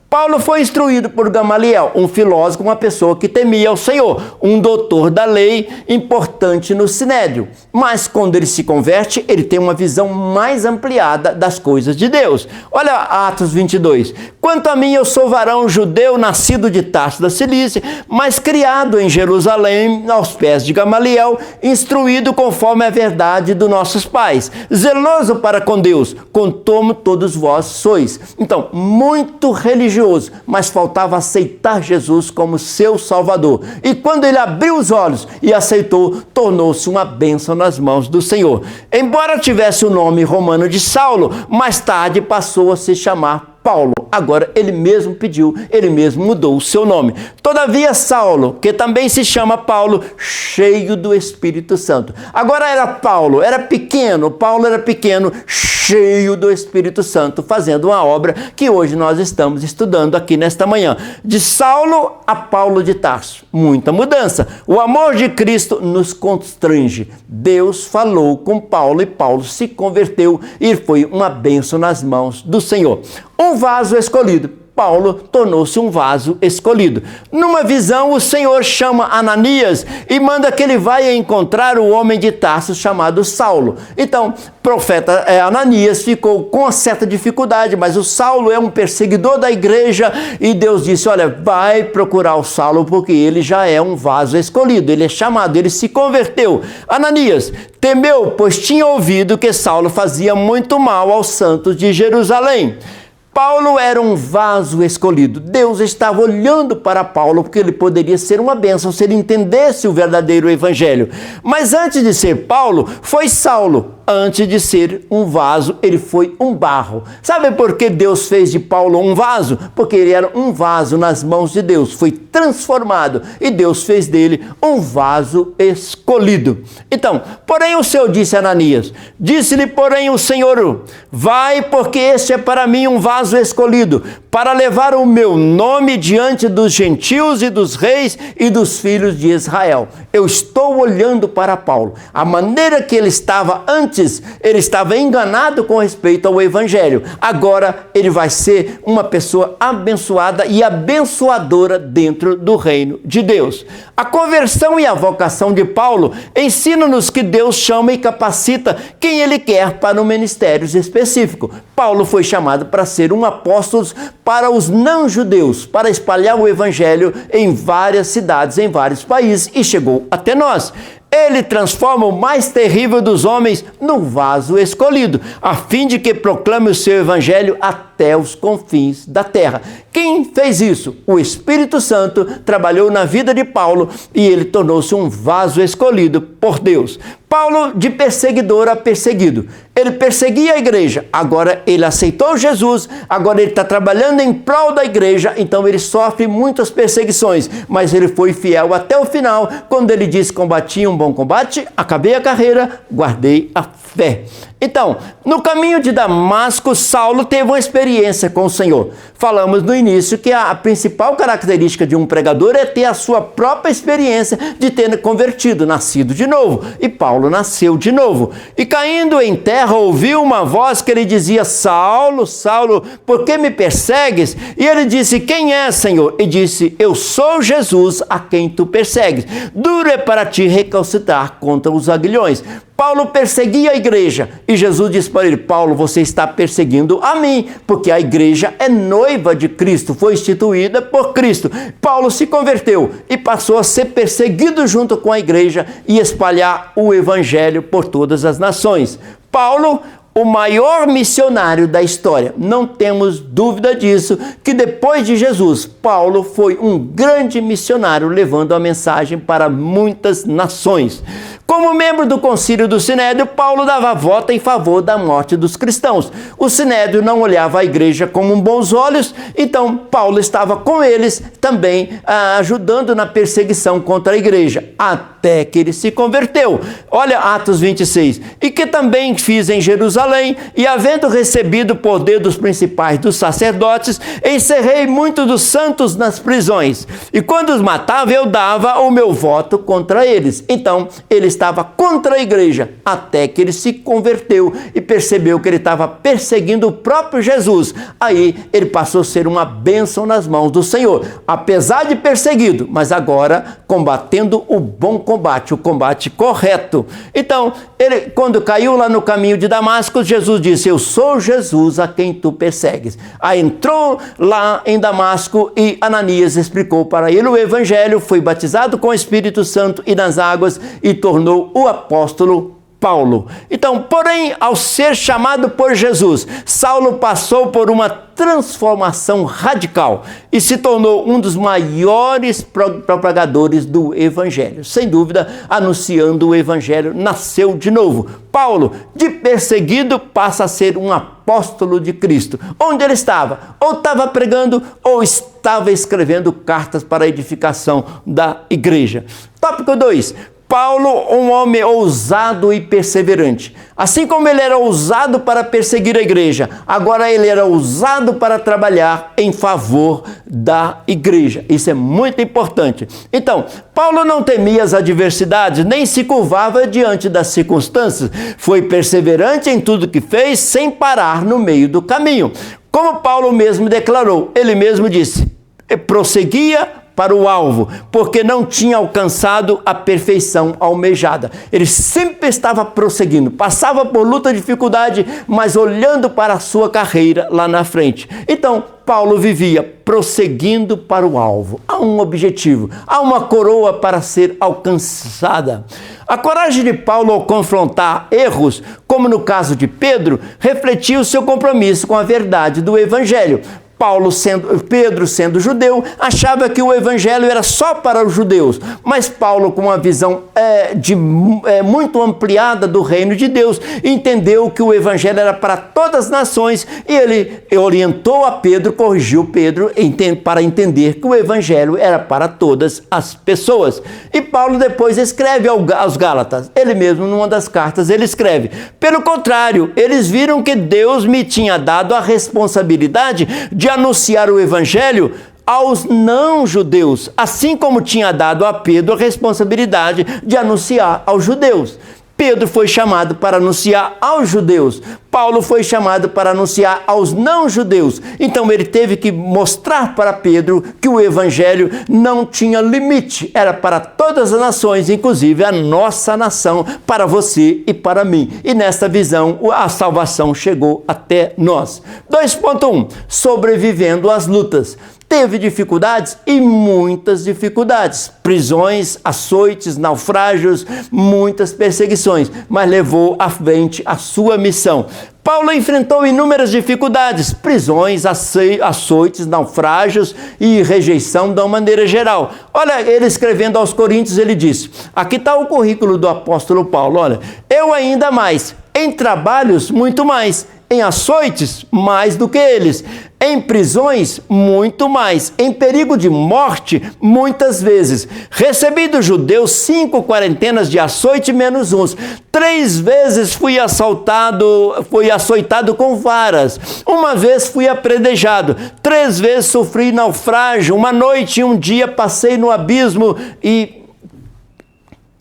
Paulo foi instruído por Gamaliel, um filósofo, uma pessoa que temia o Senhor, um doutor da lei importante no Sinédrio. Mas quando ele se converte, ele tem uma visão mais ampliada das coisas de Deus. Olha Atos 22. Quanto a mim, eu sou varão judeu, nascido de Tarso da Cilícia, mas criado em Jerusalém, aos pés de Gamaliel, instruído conforme a verdade dos nossos pais, zeloso para com Deus, como todos vós sois. Então, muito religioso, mas faltava aceitar Jesus como seu Salvador. E quando ele abriu os olhos e aceitou, tornou-se uma bênção nas mãos do Senhor. Embora tivesse o nome romano de Saulo, mais tarde passou a se chamar Paulo. Agora ele mesmo pediu, ele mesmo mudou o seu nome. Todavia Saulo, que também se chama Paulo, cheio do Espírito Santo. Agora era Paulo era pequeno, cheio do Espírito Santo, fazendo uma obra que hoje nós estamos estudando aqui nesta manhã. De Saulo a Paulo de Tarso. Muita mudança. O amor de Cristo nos constrange. Deus falou com Paulo e Paulo se converteu e foi uma bênção nas mãos do Senhor. Um vaso escolhido. Paulo tornou-se um vaso escolhido. Numa visão, o Senhor chama Ananias e manda que ele vá encontrar o homem de Tarso chamado Saulo. Então, profeta Ananias ficou com uma certa dificuldade, mas o Saulo é um perseguidor da igreja e Deus disse, olha, vai procurar o Saulo porque ele já é um vaso escolhido, ele é chamado, ele se converteu. Ananias temeu, pois tinha ouvido que Saulo fazia muito mal aos santos de Jerusalém. Paulo era um vaso escolhido. Deus estava olhando para Paulo porque ele poderia ser uma bênção se ele entendesse o verdadeiro evangelho. Mas antes de ser Paulo, foi Saulo. Antes de ser um vaso, ele foi um barro. Sabe por que Deus fez de Paulo um vaso? Porque ele era um vaso nas mãos de Deus, foi transformado e Deus fez dele um vaso escolhido. Então, porém o Senhor disse a Ananias, disse-lhe porém o Senhor, vai porque este é para mim um vaso escolhido, para levar o meu nome diante dos gentios e dos reis e dos filhos de Israel. Eu estou olhando para Paulo, a maneira que ele estava antes, ele estava enganado com respeito ao evangelho. Agora ele vai ser uma pessoa abençoada e abençoadora dentro do reino de Deus. A conversão e a vocação de Paulo ensinam-nos que Deus chama e capacita quem ele quer para um ministério específico. Paulo foi chamado para ser um apóstolo para os não-judeus, para espalhar o evangelho em várias cidades, em vários países, e chegou até nós. Ele transforma o mais terrível dos homens num vaso escolhido, a fim de que proclame o seu evangelho até os confins da terra. Quem fez isso? O Espírito Santo trabalhou na vida de Paulo e ele tornou-se um vaso escolhido por Deus. Paulo, de perseguidor a perseguido. ele perseguia a igreja, agora ele aceitou Jesus, agora ele está trabalhando em prol da igreja, então ele sofre muitas perseguições, mas ele foi fiel até o final, quando ele disse: combati um bom combate, acabei a carreira, guardei a fé. Então, no caminho de Damasco, Saulo teve uma experiência com o Senhor. Falamos no início que a principal característica de um pregador é ter a sua própria experiência de ter convertido, nascido de novo. E Paulo nasceu de novo. E caindo em terra, ouviu uma voz que lhe dizia: Saulo, Saulo, por que me persegues? E ele disse: quem é, Senhor? E disse: eu sou Jesus a quem tu persegues. Duro é para ti recalcitrar contra os aguilhões. Paulo perseguia a igreja e Jesus disse para ele: Paulo, você está perseguindo a mim, porque a igreja é noiva de Cristo, foi instituída por Cristo. Paulo se converteu e passou a ser perseguido junto com a igreja e espalhar o evangelho por todas as nações. Paulo, o maior missionário da história, não temos dúvida disso, que depois de Jesus, Paulo foi um grande missionário, levando a mensagem para muitas nações. Como membro do Concílio do Sinédrio, Paulo dava voto em favor da morte dos cristãos. O Sinédrio não olhava a igreja com bons olhos, então Paulo estava com eles também ajudando na perseguição contra a igreja, até que ele se converteu. Olha Atos 26. E que também fiz em Jerusalém, e havendo recebido o poder dos principais dos sacerdotes, encerrei muitos dos santos nas prisões. E quando os matava, eu dava o meu voto contra eles. Então, ele estava contra a igreja, até que ele se converteu e percebeu que ele estava perseguindo o próprio Jesus. Aí ele passou a ser uma bênção nas mãos do Senhor, apesar de perseguido, mas agora combatendo o bom combate, o combate correto. Então, ele, quando caiu lá no caminho de Damasco, Jesus disse: eu sou Jesus a quem tu persegues. Aí entrou lá em Damasco e Ananias explicou para ele o evangelho, foi batizado com o Espírito Santo e nas águas e tornou o apóstolo Paulo. Então, porém, ao ser chamado por Jesus, Saulo passou por uma transformação radical e se tornou um dos maiores propagadores do evangelho. Sem dúvida, anunciando o evangelho, nasceu de novo. Paulo, de perseguido, passa a ser um apóstolo de Cristo. Onde ele estava? Ou estava pregando, ou estava escrevendo cartas para a edificação da igreja. Tópico 2. Paulo, um homem ousado e perseverante. Assim como ele era ousado para perseguir a igreja, agora ele era ousado para trabalhar em favor da igreja. Isso é muito importante. Então, Paulo não temia as adversidades, nem se curvava diante das circunstâncias. Foi perseverante em tudo que fez, sem parar no meio do caminho. Como Paulo mesmo declarou, ele mesmo disse: prosseguia para o alvo, porque não tinha alcançado a perfeição almejada. Ele sempre estava prosseguindo, passava por luta e dificuldade, mas olhando para a sua carreira lá na frente. Então, Paulo vivia prosseguindo para o alvo. Há um objetivo, há uma coroa para ser alcançada. A coragem de Paulo ao confrontar erros, como no caso de Pedro, refletiu seu compromisso com a verdade do evangelho. Pedro, sendo judeu, achava que o evangelho era só para os judeus, mas Paulo, com uma visão muito ampliada do reino de Deus, entendeu que o evangelho era para todas as nações e ele orientou a Pedro, corrigiu Pedro para entender que o evangelho era para todas as pessoas. E Paulo depois escreve aos Gálatas, ele mesmo numa das cartas ele escreve: pelo contrário, eles viram que Deus me tinha dado a responsabilidade de anunciar o evangelho aos não-judeus, assim como tinha dado a Pedro a responsabilidade de anunciar aos judeus. Pedro foi chamado para anunciar aos judeus. Paulo foi chamado para anunciar aos não-judeus. Então ele teve que mostrar para Pedro que o evangelho não tinha limite. Era para todas as nações, inclusive a nossa nação, para você e para mim. E nessa visão, a salvação chegou até nós. 2.1. Sobrevivendo às lutas. teve dificuldades e muitas dificuldades, prisões, açoites, naufrágios, muitas perseguições, mas levou à frente a sua missão. Paulo enfrentou inúmeras dificuldades, prisões, açoites, naufrágios e rejeição de uma maneira geral. Olha, ele escrevendo aos Coríntios, ele disse, aqui está o currículo do apóstolo Paulo, olha, eu ainda mais, em trabalhos muito mais, em açoites mais do que eles, em prisões muito mais, em perigo de morte muitas vezes, recebi dos judeus 5 quarentenas de açoite menos uns, 3 vezes fui açoitado com varas, 1 vez fui apredejado, 3 vezes sofri naufrágio, 1 noite e 1 dia passei no abismo e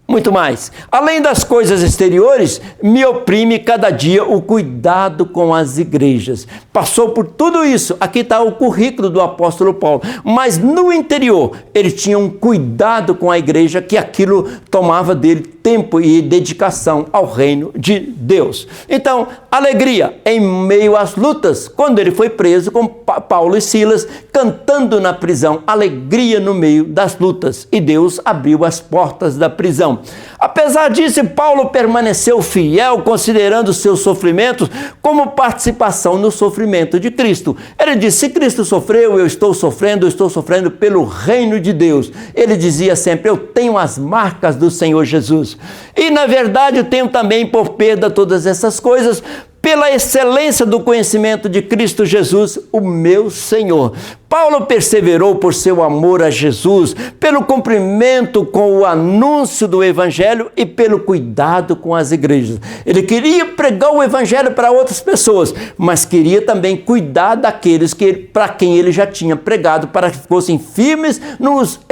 muito mais. Além das coisas exteriores, me oprime cada dia o cuidado com as igrejas. Passou por tudo isso. Aqui está o currículo do apóstolo Paulo. Mas no interior, ele tinha um cuidado com a igreja, que aquilo tomava dele tempo e dedicação ao reino de Deus. Então, alegria em meio às lutas. Quando ele foi preso com Paulo e Silas, cantando na prisão, alegria no meio das lutas. E Deus abriu as portas da prisão. Apesar disso, Paulo permaneceu fiel, considerando seus sofrimentos como participação no sofrimento de Cristo. Ele disse, se Cristo sofreu, eu estou sofrendo pelo reino de Deus. Ele dizia sempre, eu tenho as marcas do Senhor Jesus. E, na verdade, eu tenho também por perda todas essas coisas, pela excelência do conhecimento de Cristo Jesus, o meu Senhor. Paulo perseverou por seu amor a Jesus, pelo cumprimento com o anúncio do Evangelho e pelo cuidado com as igrejas. Ele queria pregar o Evangelho para outras pessoas, mas queria também cuidar daqueles para quem ele já tinha pregado, para que fossem firmes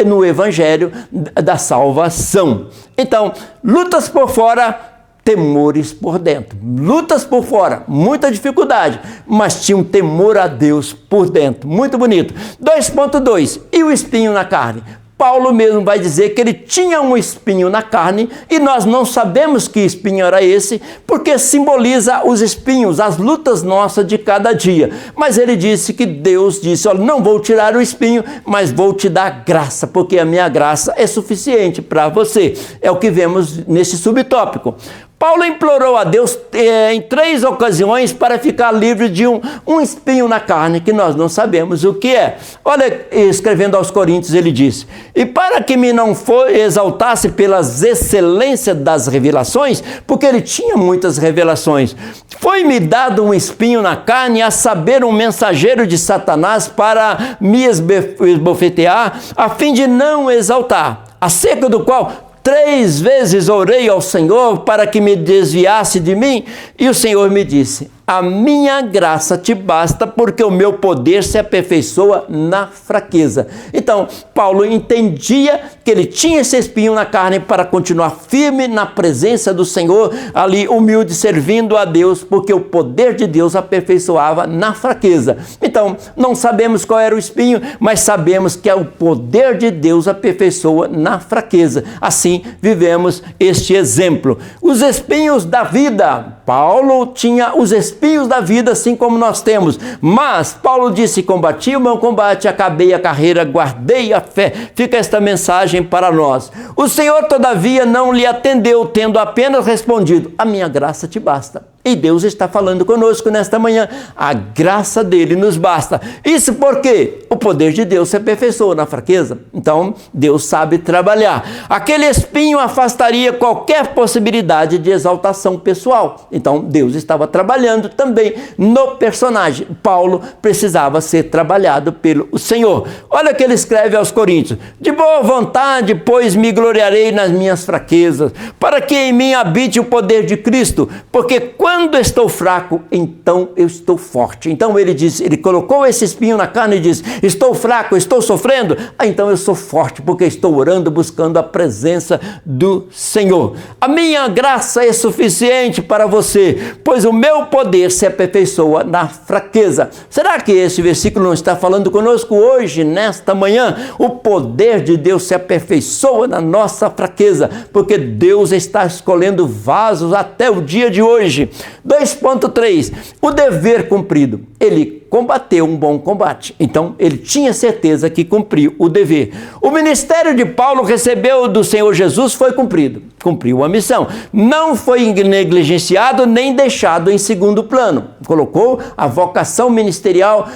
no Evangelho da salvação. Então, lutas por fora, temores por dentro. Lutas por fora, muita dificuldade, mas tinha um temor a Deus por dentro. Muito bonito. 2.2. E o espinho na carne? Paulo mesmo vai dizer que ele tinha um espinho na carne e nós não sabemos que espinho era esse, porque simboliza os espinhos, as lutas nossas de cada dia. Mas ele disse que Deus disse, olha, não vou tirar o espinho, mas vou te dar graça, porque a minha graça é suficiente para você. É o que vemos nesse subtópico. Paulo implorou a Deus em 3 ocasiões para ficar livre de um espinho na carne, que nós não sabemos o que é. Olha, escrevendo aos Coríntios, ele disse, e para que me não exaltasse pelas excelências das revelações, porque ele tinha muitas revelações, foi-me dado um espinho na carne, a saber, um mensageiro de Satanás para me esbofetear, a fim de não exaltar, acerca do qual 3 vezes orei ao Senhor para que me desviasse de mim, e o Senhor me disse, a minha graça te basta, porque o meu poder se aperfeiçoa na fraqueza. Então, Paulo entendia que ele tinha esse espinho na carne para continuar firme na presença do Senhor, ali humilde, servindo a Deus, porque o poder de Deus aperfeiçoava na fraqueza. Então, não sabemos qual era o espinho, mas sabemos que o poder de Deus aperfeiçoa na fraqueza. Assim, vivemos este exemplo. Os espinhos da vida. Paulo tinha os espinhos da vida, assim como nós temos. Mas Paulo disse, combati o meu combate, acabei a carreira, guardei a fé. Fica esta mensagem para nós. O Senhor, todavia, não lhe atendeu, tendo apenas respondido, a minha graça te basta. E Deus está falando conosco nesta manhã. A graça dele nos basta. Isso porque o poder de Deus se aperfeiçoa na fraqueza. Então, Deus sabe trabalhar. Aquele espinho afastaria qualquer possibilidade de exaltação pessoal. Então, Deus estava trabalhando também no personagem. Paulo precisava ser trabalhado pelo Senhor. Olha o que ele escreve aos Coríntios. De boa vontade, pois me gloriarei nas minhas fraquezas, para que em mim habite o poder de Cristo, porque quando estou fraco, então eu estou forte. Então ele diz, ele colocou esse espinho na carne e diz, estou fraco, estou sofrendo, então eu sou forte, porque estou orando, buscando a presença do Senhor. A minha graça é suficiente para você, pois o meu poder se aperfeiçoa na fraqueza. Será que esse versículo não está falando conosco hoje, nesta manhã? O poder de Deus se aperfeiçoa na nossa fraqueza, porque Deus está escolhendo vasos até o dia de hoje. 2.3, o dever cumprido. Ele combateu um bom combate. Então, ele tinha certeza que cumpriu o dever. O ministério de Paulo recebeu do Senhor Jesus foi cumprido. Cumpriu a missão. Não foi negligenciado nem deixado em segundo plano. Colocou a vocação ministerial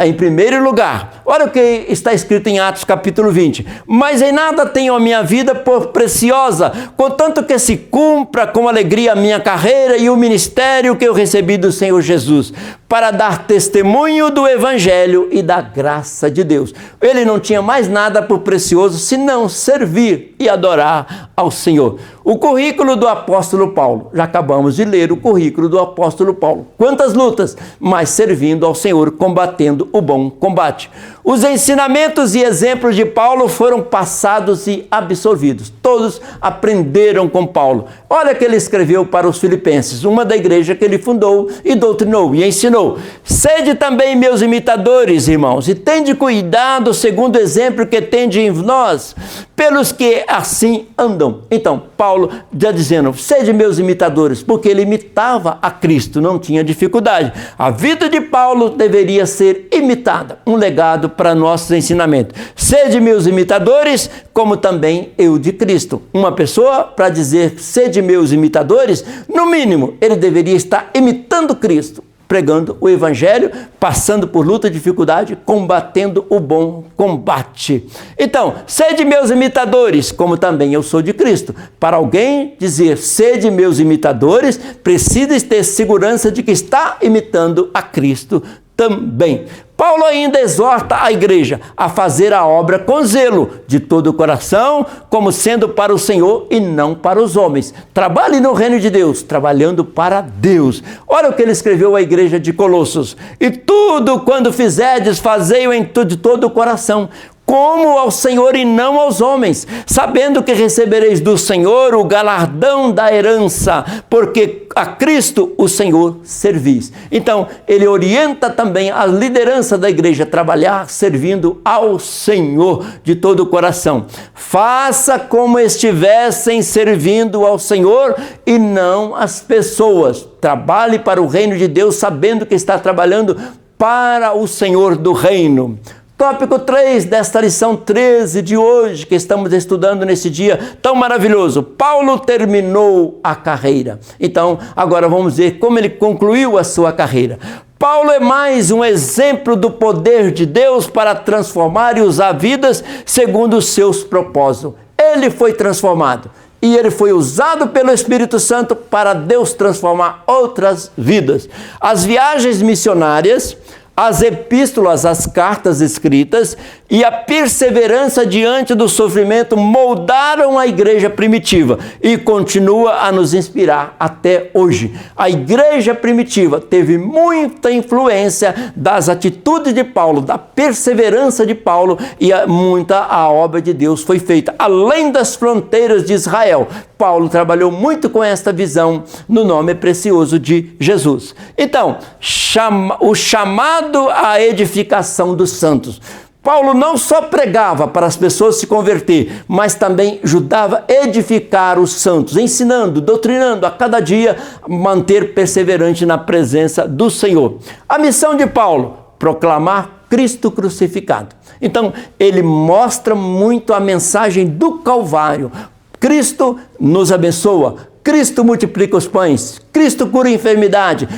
em primeiro lugar. Olha o que está escrito em Atos capítulo 20. Mas em nada tenho a minha vida por preciosa, contanto que se cumpra com alegria a minha carreira e o ministério que eu recebi do Senhor Jesus, para dar testemunho do Evangelho e da graça de Deus. Ele não tinha mais nada por precioso, senão servir e adorar ao Senhor. O currículo do apóstolo Paulo. Já acabamos de ler o currículo do apóstolo Paulo. Quantas lutas, mas servindo ao Senhor, combatendo o bom combate. Os ensinamentos e exemplos de Paulo foram passados e absorvidos. Todos aprenderam com Paulo. Olha que ele escreveu para os Filipenses, uma da igreja que ele fundou e doutrinou e ensinou. Sede também meus imitadores, irmãos, e tende cuidado segundo o exemplo que tende em nós, pelos que assim andam. Então, Paulo já dizendo, sede meus imitadores, porque ele imitava a Cristo, não tinha dificuldade. A vida de Paulo deveria ser imitada, um legado para nossos ensinamentos. Sede meus imitadores, como também eu de Cristo. Uma pessoa, para dizer sede meus imitadores, no mínimo, ele deveria estar imitando Cristo, pregando o Evangelho, passando por luta e dificuldade, combatendo o bom combate. Então, sede meus imitadores, como também eu sou de Cristo. Para alguém dizer sede meus imitadores, precisa ter segurança de que está imitando a Cristo também. Paulo ainda exorta a igreja a fazer a obra com zelo, de todo o coração, como sendo para o Senhor e não para os homens. Trabalhe no reino de Deus, trabalhando para Deus. Olha o que ele escreveu à igreja de Colossos. E tudo quando fizerdes, fazei-o de todo o coração, como ao Senhor e não aos homens, sabendo que recebereis do Senhor o galardão da herança, porque a Cristo o Senhor servis. Então, ele orienta também a liderança da igreja a trabalhar servindo ao Senhor de todo o coração. Faça como estivessem servindo ao Senhor e não às pessoas. Trabalhe para o reino de Deus, sabendo que está trabalhando para o Senhor do reino. Tópico 3 desta lição 13 de hoje, que estamos estudando nesse dia tão maravilhoso. Paulo terminou a carreira. Então, agora vamos ver como ele concluiu a sua carreira. Paulo é mais um exemplo do poder de Deus para transformar e usar vidas segundo os seus propósitos. Ele foi transformado e ele foi usado pelo Espírito Santo para Deus transformar outras vidas. As viagens missionárias, as epístolas, as cartas escritas e a perseverança diante do sofrimento moldaram a igreja primitiva e continua a nos inspirar até hoje. A igreja primitiva teve muita influência das atitudes de Paulo, da perseverança de Paulo e muita a obra de Deus foi feita. Além das fronteiras de Israel, Paulo trabalhou muito com esta visão no nome precioso de Jesus. Então, o chamado à edificação dos santos. Paulo não só pregava para as pessoas se converter, mas também ajudava a edificar os santos, ensinando, doutrinando a cada dia, manter perseverante na presença do Senhor. A missão de Paulo, proclamar Cristo crucificado. Então, ele mostra muito a mensagem do Calvário. Cristo nos abençoa, Cristo multiplica os pães, Cristo cura a enfermidade,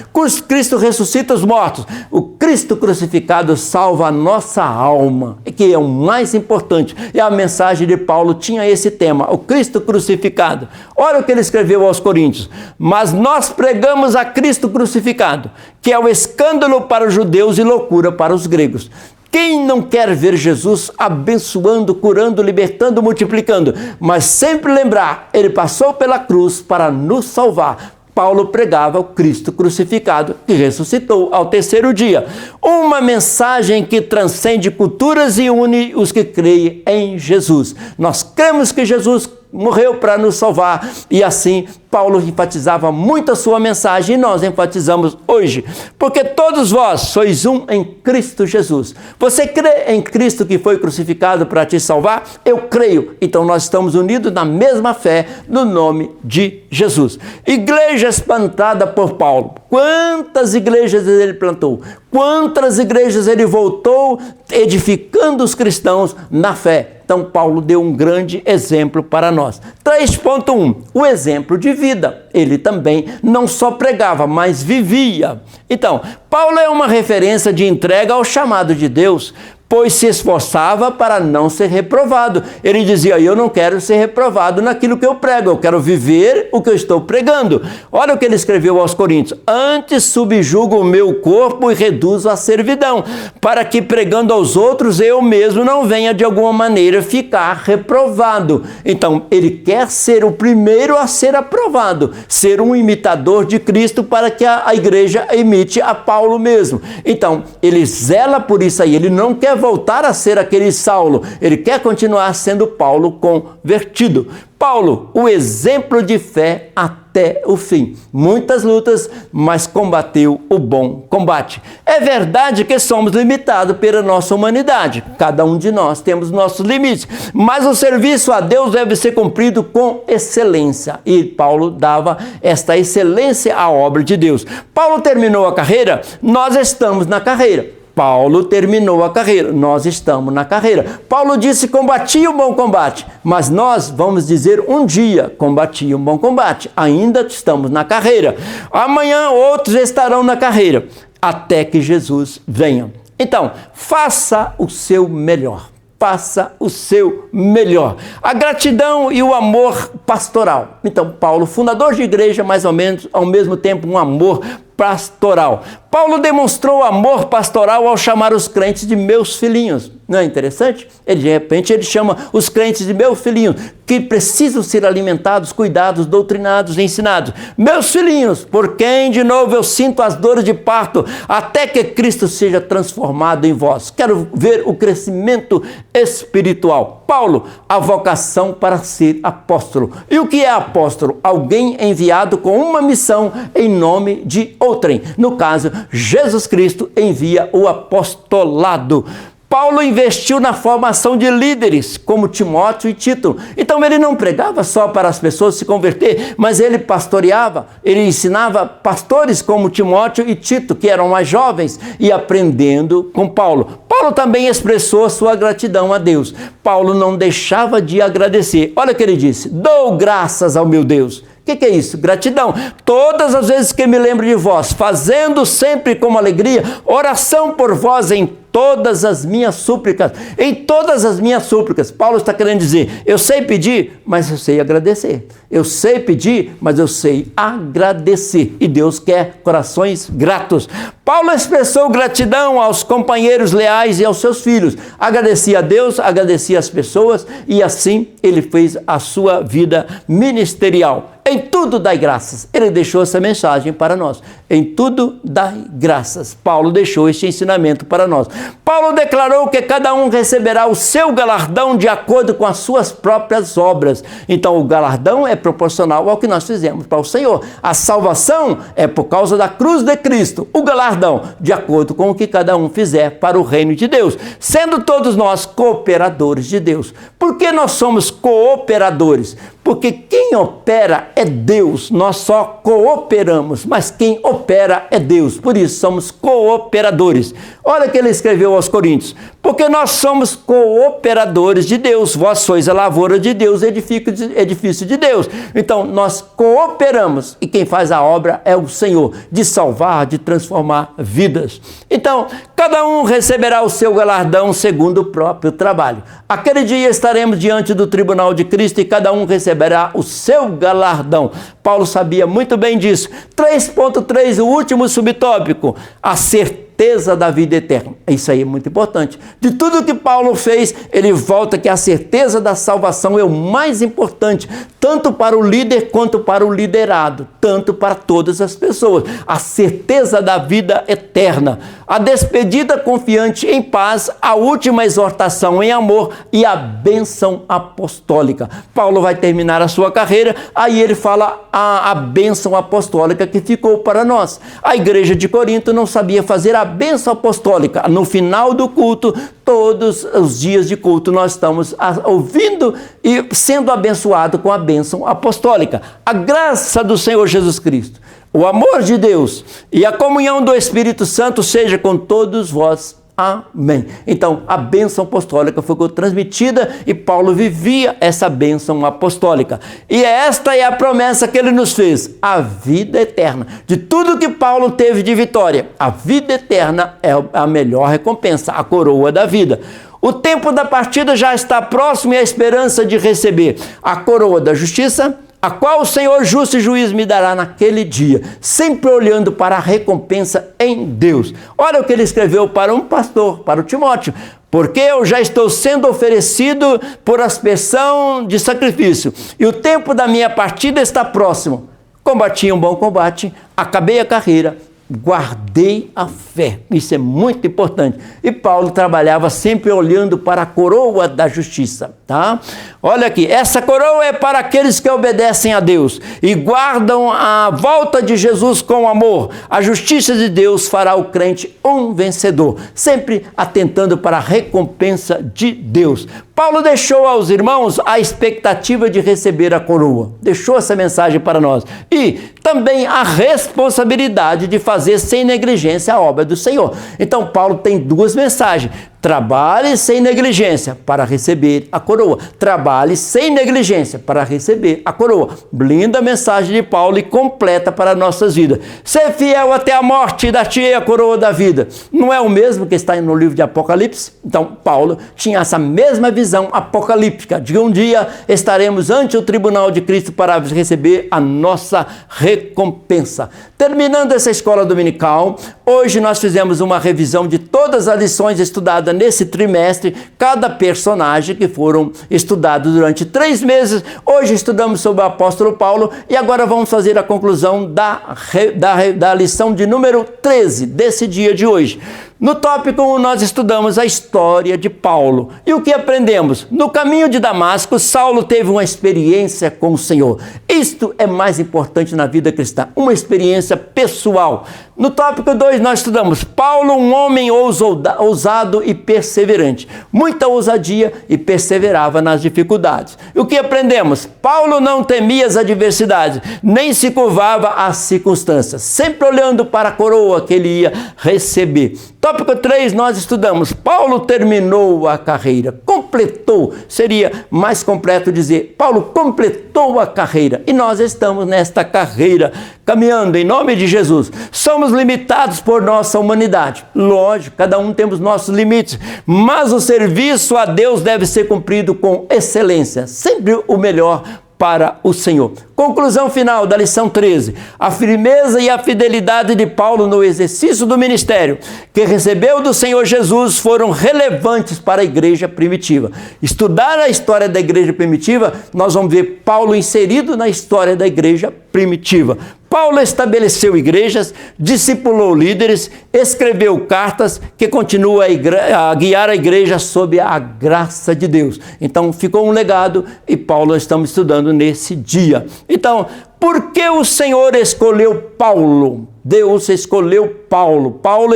Cristo ressuscita os mortos. O Cristo crucificado salva a nossa alma, que é o mais importante. E a mensagem de Paulo tinha esse tema, o Cristo crucificado. Olha o que ele escreveu aos Coríntios. Mas nós pregamos a Cristo crucificado, que é o escândalo para os judeus e loucura para os gregos. Quem não quer ver Jesus abençoando, curando, libertando, multiplicando? Mas sempre lembrar, ele passou pela cruz para nos salvar. Paulo pregava o Cristo crucificado, que ressuscitou ao terceiro dia. Uma mensagem que transcende culturas e une os que creem em Jesus. Nós cremos que Jesus morreu para nos salvar e assim Paulo enfatizava muito a sua mensagem e nós enfatizamos hoje, porque todos vós sois um em Cristo Jesus. Você crê em Cristo que foi crucificado para te salvar? Eu creio. Então nós estamos unidos na mesma fé no nome de Jesus. Igrejas plantadas por Paulo. Quantas igrejas ele plantou? Quantas igrejas ele voltou edificando os cristãos na fé? Então, Paulo deu um grande exemplo para nós. 3.1, o exemplo de vida. Ele também não só pregava, mas vivia. Então, Paulo é uma referência de entrega ao chamado de Deus, pois se esforçava para não ser reprovado. Ele dizia, eu não quero ser reprovado naquilo que eu prego, eu quero viver o que eu estou pregando. Olha o que ele escreveu aos Coríntios, antes subjugo o meu corpo e reduzo a servidão, para que pregando aos outros eu mesmo não venha de alguma maneira ficar reprovado. Então, ele quer ser o primeiro a ser aprovado, ser um imitador de Cristo para que a igreja imite a Paulo mesmo. Então, ele zela por isso aí, ele não quer voltar a ser aquele Saulo, ele quer continuar sendo Paulo convertido. Paulo, o exemplo de fé até o fim. Muitas lutas, mas combateu o bom combate. É verdade que somos limitados pela nossa humanidade. Cada um de nós temos nossos limites, mas o serviço a Deus deve ser cumprido com excelência. E Paulo dava esta excelência à obra de Deus. Paulo terminou a carreira, nós estamos na carreira. Paulo terminou a carreira, nós estamos na carreira. Paulo disse, combati o bom combate, mas nós vamos dizer um dia, combati o bom combate, ainda estamos na carreira. Amanhã outros estarão na carreira, até que Jesus venha. Então, faça o seu melhor. Faça o seu melhor. A gratidão e o amor pastoral. Então, Paulo, fundador de igreja, mais ou menos, ao mesmo tempo, um amor pastoral. Paulo demonstrou amor pastoral ao chamar os crentes de meus filhinhos. Não é interessante? De repente, ele chama os crentes de meus filhinhos, que precisam ser alimentados, cuidados, doutrinados, ensinados. Meus filhinhos, por quem de novo eu sinto as dores de parto, até que Cristo seja transformado em vós. Quero ver o crescimento espiritual. Paulo, a vocação para ser apóstolo. E o que é apóstolo? Alguém enviado com uma missão em nome de outrem. No caso, Jesus Cristo envia o apostolado. Paulo investiu na formação de líderes, como Timóteo e Tito. Então ele não pregava só para as pessoas se converter, mas ele pastoreava, ele ensinava pastores como Timóteo e Tito, que eram mais jovens, e aprendendo com Paulo. Paulo também expressou sua gratidão a Deus. Paulo não deixava de agradecer. Olha o que ele disse, dou graças ao meu Deus. O que é isso? Gratidão. Todas as vezes que me lembro de vós, fazendo sempre com alegria, oração por vós em todas as minhas súplicas. Em todas as minhas súplicas. Paulo está querendo dizer, eu sei pedir, mas eu sei agradecer. Eu sei pedir, mas eu sei agradecer. E Deus quer corações gratos. Paulo expressou gratidão aos companheiros leais e aos seus filhos. Agradecia a Deus, agradecia as pessoas e assim ele fez a sua vida ministerial. Em tudo dai graças. Ele deixou essa mensagem para nós. Em tudo dai graças. Paulo deixou este ensinamento para nós. Paulo declarou que cada um receberá o seu galardão de acordo com as suas próprias obras. Então o galardão é proporcional ao que nós fizemos para o Senhor. A salvação é por causa da cruz de Cristo. O galardão de acordo com o que cada um fizer para o reino de Deus. Sendo todos nós cooperadores de Deus. Por que nós somos cooperadores? Porque quem opera é Deus, nós só cooperamos, mas quem opera é Deus, por isso somos cooperadores. Olha o que ele escreveu aos Coríntios, porque nós somos cooperadores de Deus, vós sois a lavoura de Deus, edifício de Deus. Então nós cooperamos e quem faz a obra é o Senhor, de salvar, de transformar vidas. Então cada um receberá o seu galardão segundo o próprio trabalho. Aquele dia estaremos diante do tribunal de Cristo e cada um receberá o seu galardão. Paulo sabia muito bem disso. 3.3, o último subtópico, a certeza da vida eterna. Isso aí é muito importante. De tudo que Paulo fez, ele volta que a certeza da salvação é o mais importante, tanto para o líder quanto para o liderado, tanto para todas as pessoas. A certeza da vida eterna, a despedida confiante em paz, a última exortação em amor e a bênção apostólica. Paulo vai terminar a sua carreira, aí ele fala a bênção apostólica que ficou para nós. A igreja de Corinto não sabia fazer a bênção apostólica. No final do culto, todos os dias de culto, nós estamos ouvindo e sendo abençoados com a bênção apostólica. A graça do Senhor Jesus Cristo, o amor de Deus e a comunhão do Espírito Santo seja com todos vós. Amém. Então, a bênção apostólica foi transmitida e Paulo vivia essa bênção apostólica. E esta é a promessa que ele nos fez, a vida eterna. De tudo que Paulo teve de vitória, a vida eterna é a melhor recompensa, a coroa da vida. O tempo da partida já está próximo e a esperança de receber a coroa da justiça, a qual o Senhor justo e juiz me dará naquele dia, sempre olhando para a recompensa em Deus. Olha o que ele escreveu para um pastor, para o Timóteo. Porque eu já estou sendo oferecido por aspersão de sacrifício, e o tempo da minha partida está próximo. Combati um bom combate, acabei a carreira, guardei a fé. Isso é muito importante. E Paulo trabalhava sempre olhando para a coroa da justiça, tá? Olha aqui, essa coroa é para aqueles que obedecem a Deus e guardam a volta de Jesus com amor. A justiça de Deus fará o crente um vencedor, sempre atentando para a recompensa de Deus. Paulo deixou aos irmãos a expectativa de receber a coroa. Deixou essa mensagem para nós. E também a responsabilidade de fazer sem negligência a obra do Senhor. Então, Paulo tem duas mensagens. Trabalhe sem negligência para receber a coroa. Trabalhe sem negligência para receber a coroa. Blinda a mensagem de Paulo e completa para nossas vidas. Ser fiel até a morte, dar-te-ei a coroa da vida. Não é o mesmo que está no livro de Apocalipse? Então, Paulo tinha essa mesma visão apocalíptica de um dia estaremos ante o tribunal de Cristo para receber a nossa recompensa. Terminando essa escola dominical, hoje nós fizemos uma revisão de todas as lições estudadas nesse trimestre, cada personagem que foram estudados durante 3 meses. Hoje estudamos sobre o apóstolo Paulo e agora vamos fazer a conclusão da lição de número 13 desse dia de hoje. No tópico 1, nós estudamos a história de Paulo. E o que aprendemos? No caminho de Damasco, Saulo teve uma experiência com o Senhor. Isto é mais importante na vida cristã, uma experiência pessoal. No tópico 2, nós estudamos Paulo, um homem ousado e perseverante. Muita ousadia e perseverava nas dificuldades. E o que aprendemos? Paulo não temia as adversidades, nem se curvava às circunstâncias, sempre olhando para a coroa que ele ia receber. Tópico 3, nós estudamos Paulo terminou a carreira, completou, seria mais completo dizer, Paulo completou a carreira e nós estamos nesta carreira, caminhando em nome de Jesus. Somos limitados por nossa humanidade, lógico, cada um temos nossos limites, mas o serviço a Deus deve ser cumprido com excelência, sempre o melhor para o Senhor. Conclusão final da lição 13. A firmeza e a fidelidade de Paulo no exercício do ministério que recebeu do Senhor Jesus foram relevantes para a igreja primitiva. Estudar a história da igreja primitiva, nós vamos ver Paulo inserido na história da igreja primitiva. Paulo estabeleceu igrejas, discipulou líderes, escreveu cartas que continuam a guiar a igreja sob a graça de Deus. Então ficou um legado e Paulo estamos estudando nesse dia. Então, por que o Senhor escolheu Paulo? Deus escolheu Paulo. Paulo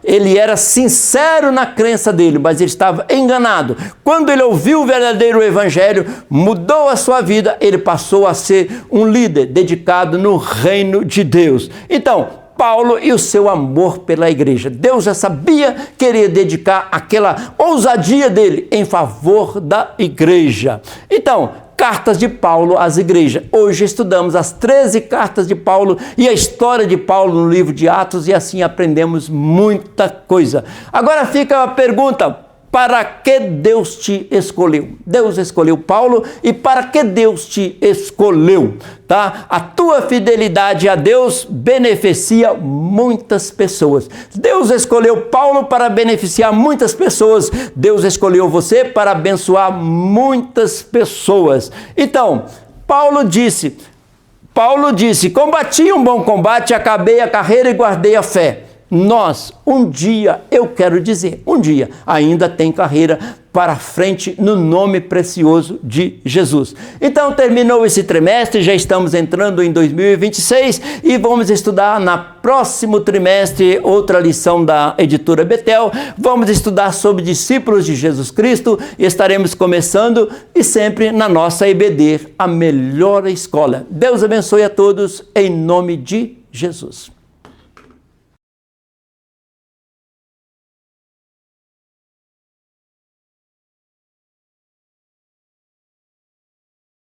ele era sincero na crença dele, mas ele estava enganado. Quando ele ouviu o verdadeiro evangelho, mudou a sua vida, ele passou a ser um líder dedicado no reino de Deus. Então, Paulo e o seu amor pela igreja. Deus já sabia que queria dedicar aquela ousadia dele em favor da igreja. Então, cartas de Paulo às igrejas. Hoje estudamos as 13 cartas de Paulo e a história de Paulo no livro de Atos e assim aprendemos muita coisa. Agora fica a pergunta, para que Deus te escolheu? Deus escolheu Paulo e para que Deus te escolheu? Tá? A tua fidelidade a Deus beneficia muitas pessoas. Deus escolheu Paulo para beneficiar muitas pessoas. Deus escolheu você para abençoar muitas pessoas. Então, Paulo disse, combati um bom combate, acabei a carreira e guardei a fé. Nós, um dia, eu quero dizer, um dia, ainda tem carreira para frente no nome precioso de Jesus. Então terminou esse trimestre, já estamos entrando em 2026 e vamos estudar na próximo trimestre outra lição da editora Betel. Vamos estudar sobre discípulos de Jesus Cristo e estaremos começando e sempre na nossa EBD, a melhor escola. Deus abençoe a todos em nome de Jesus.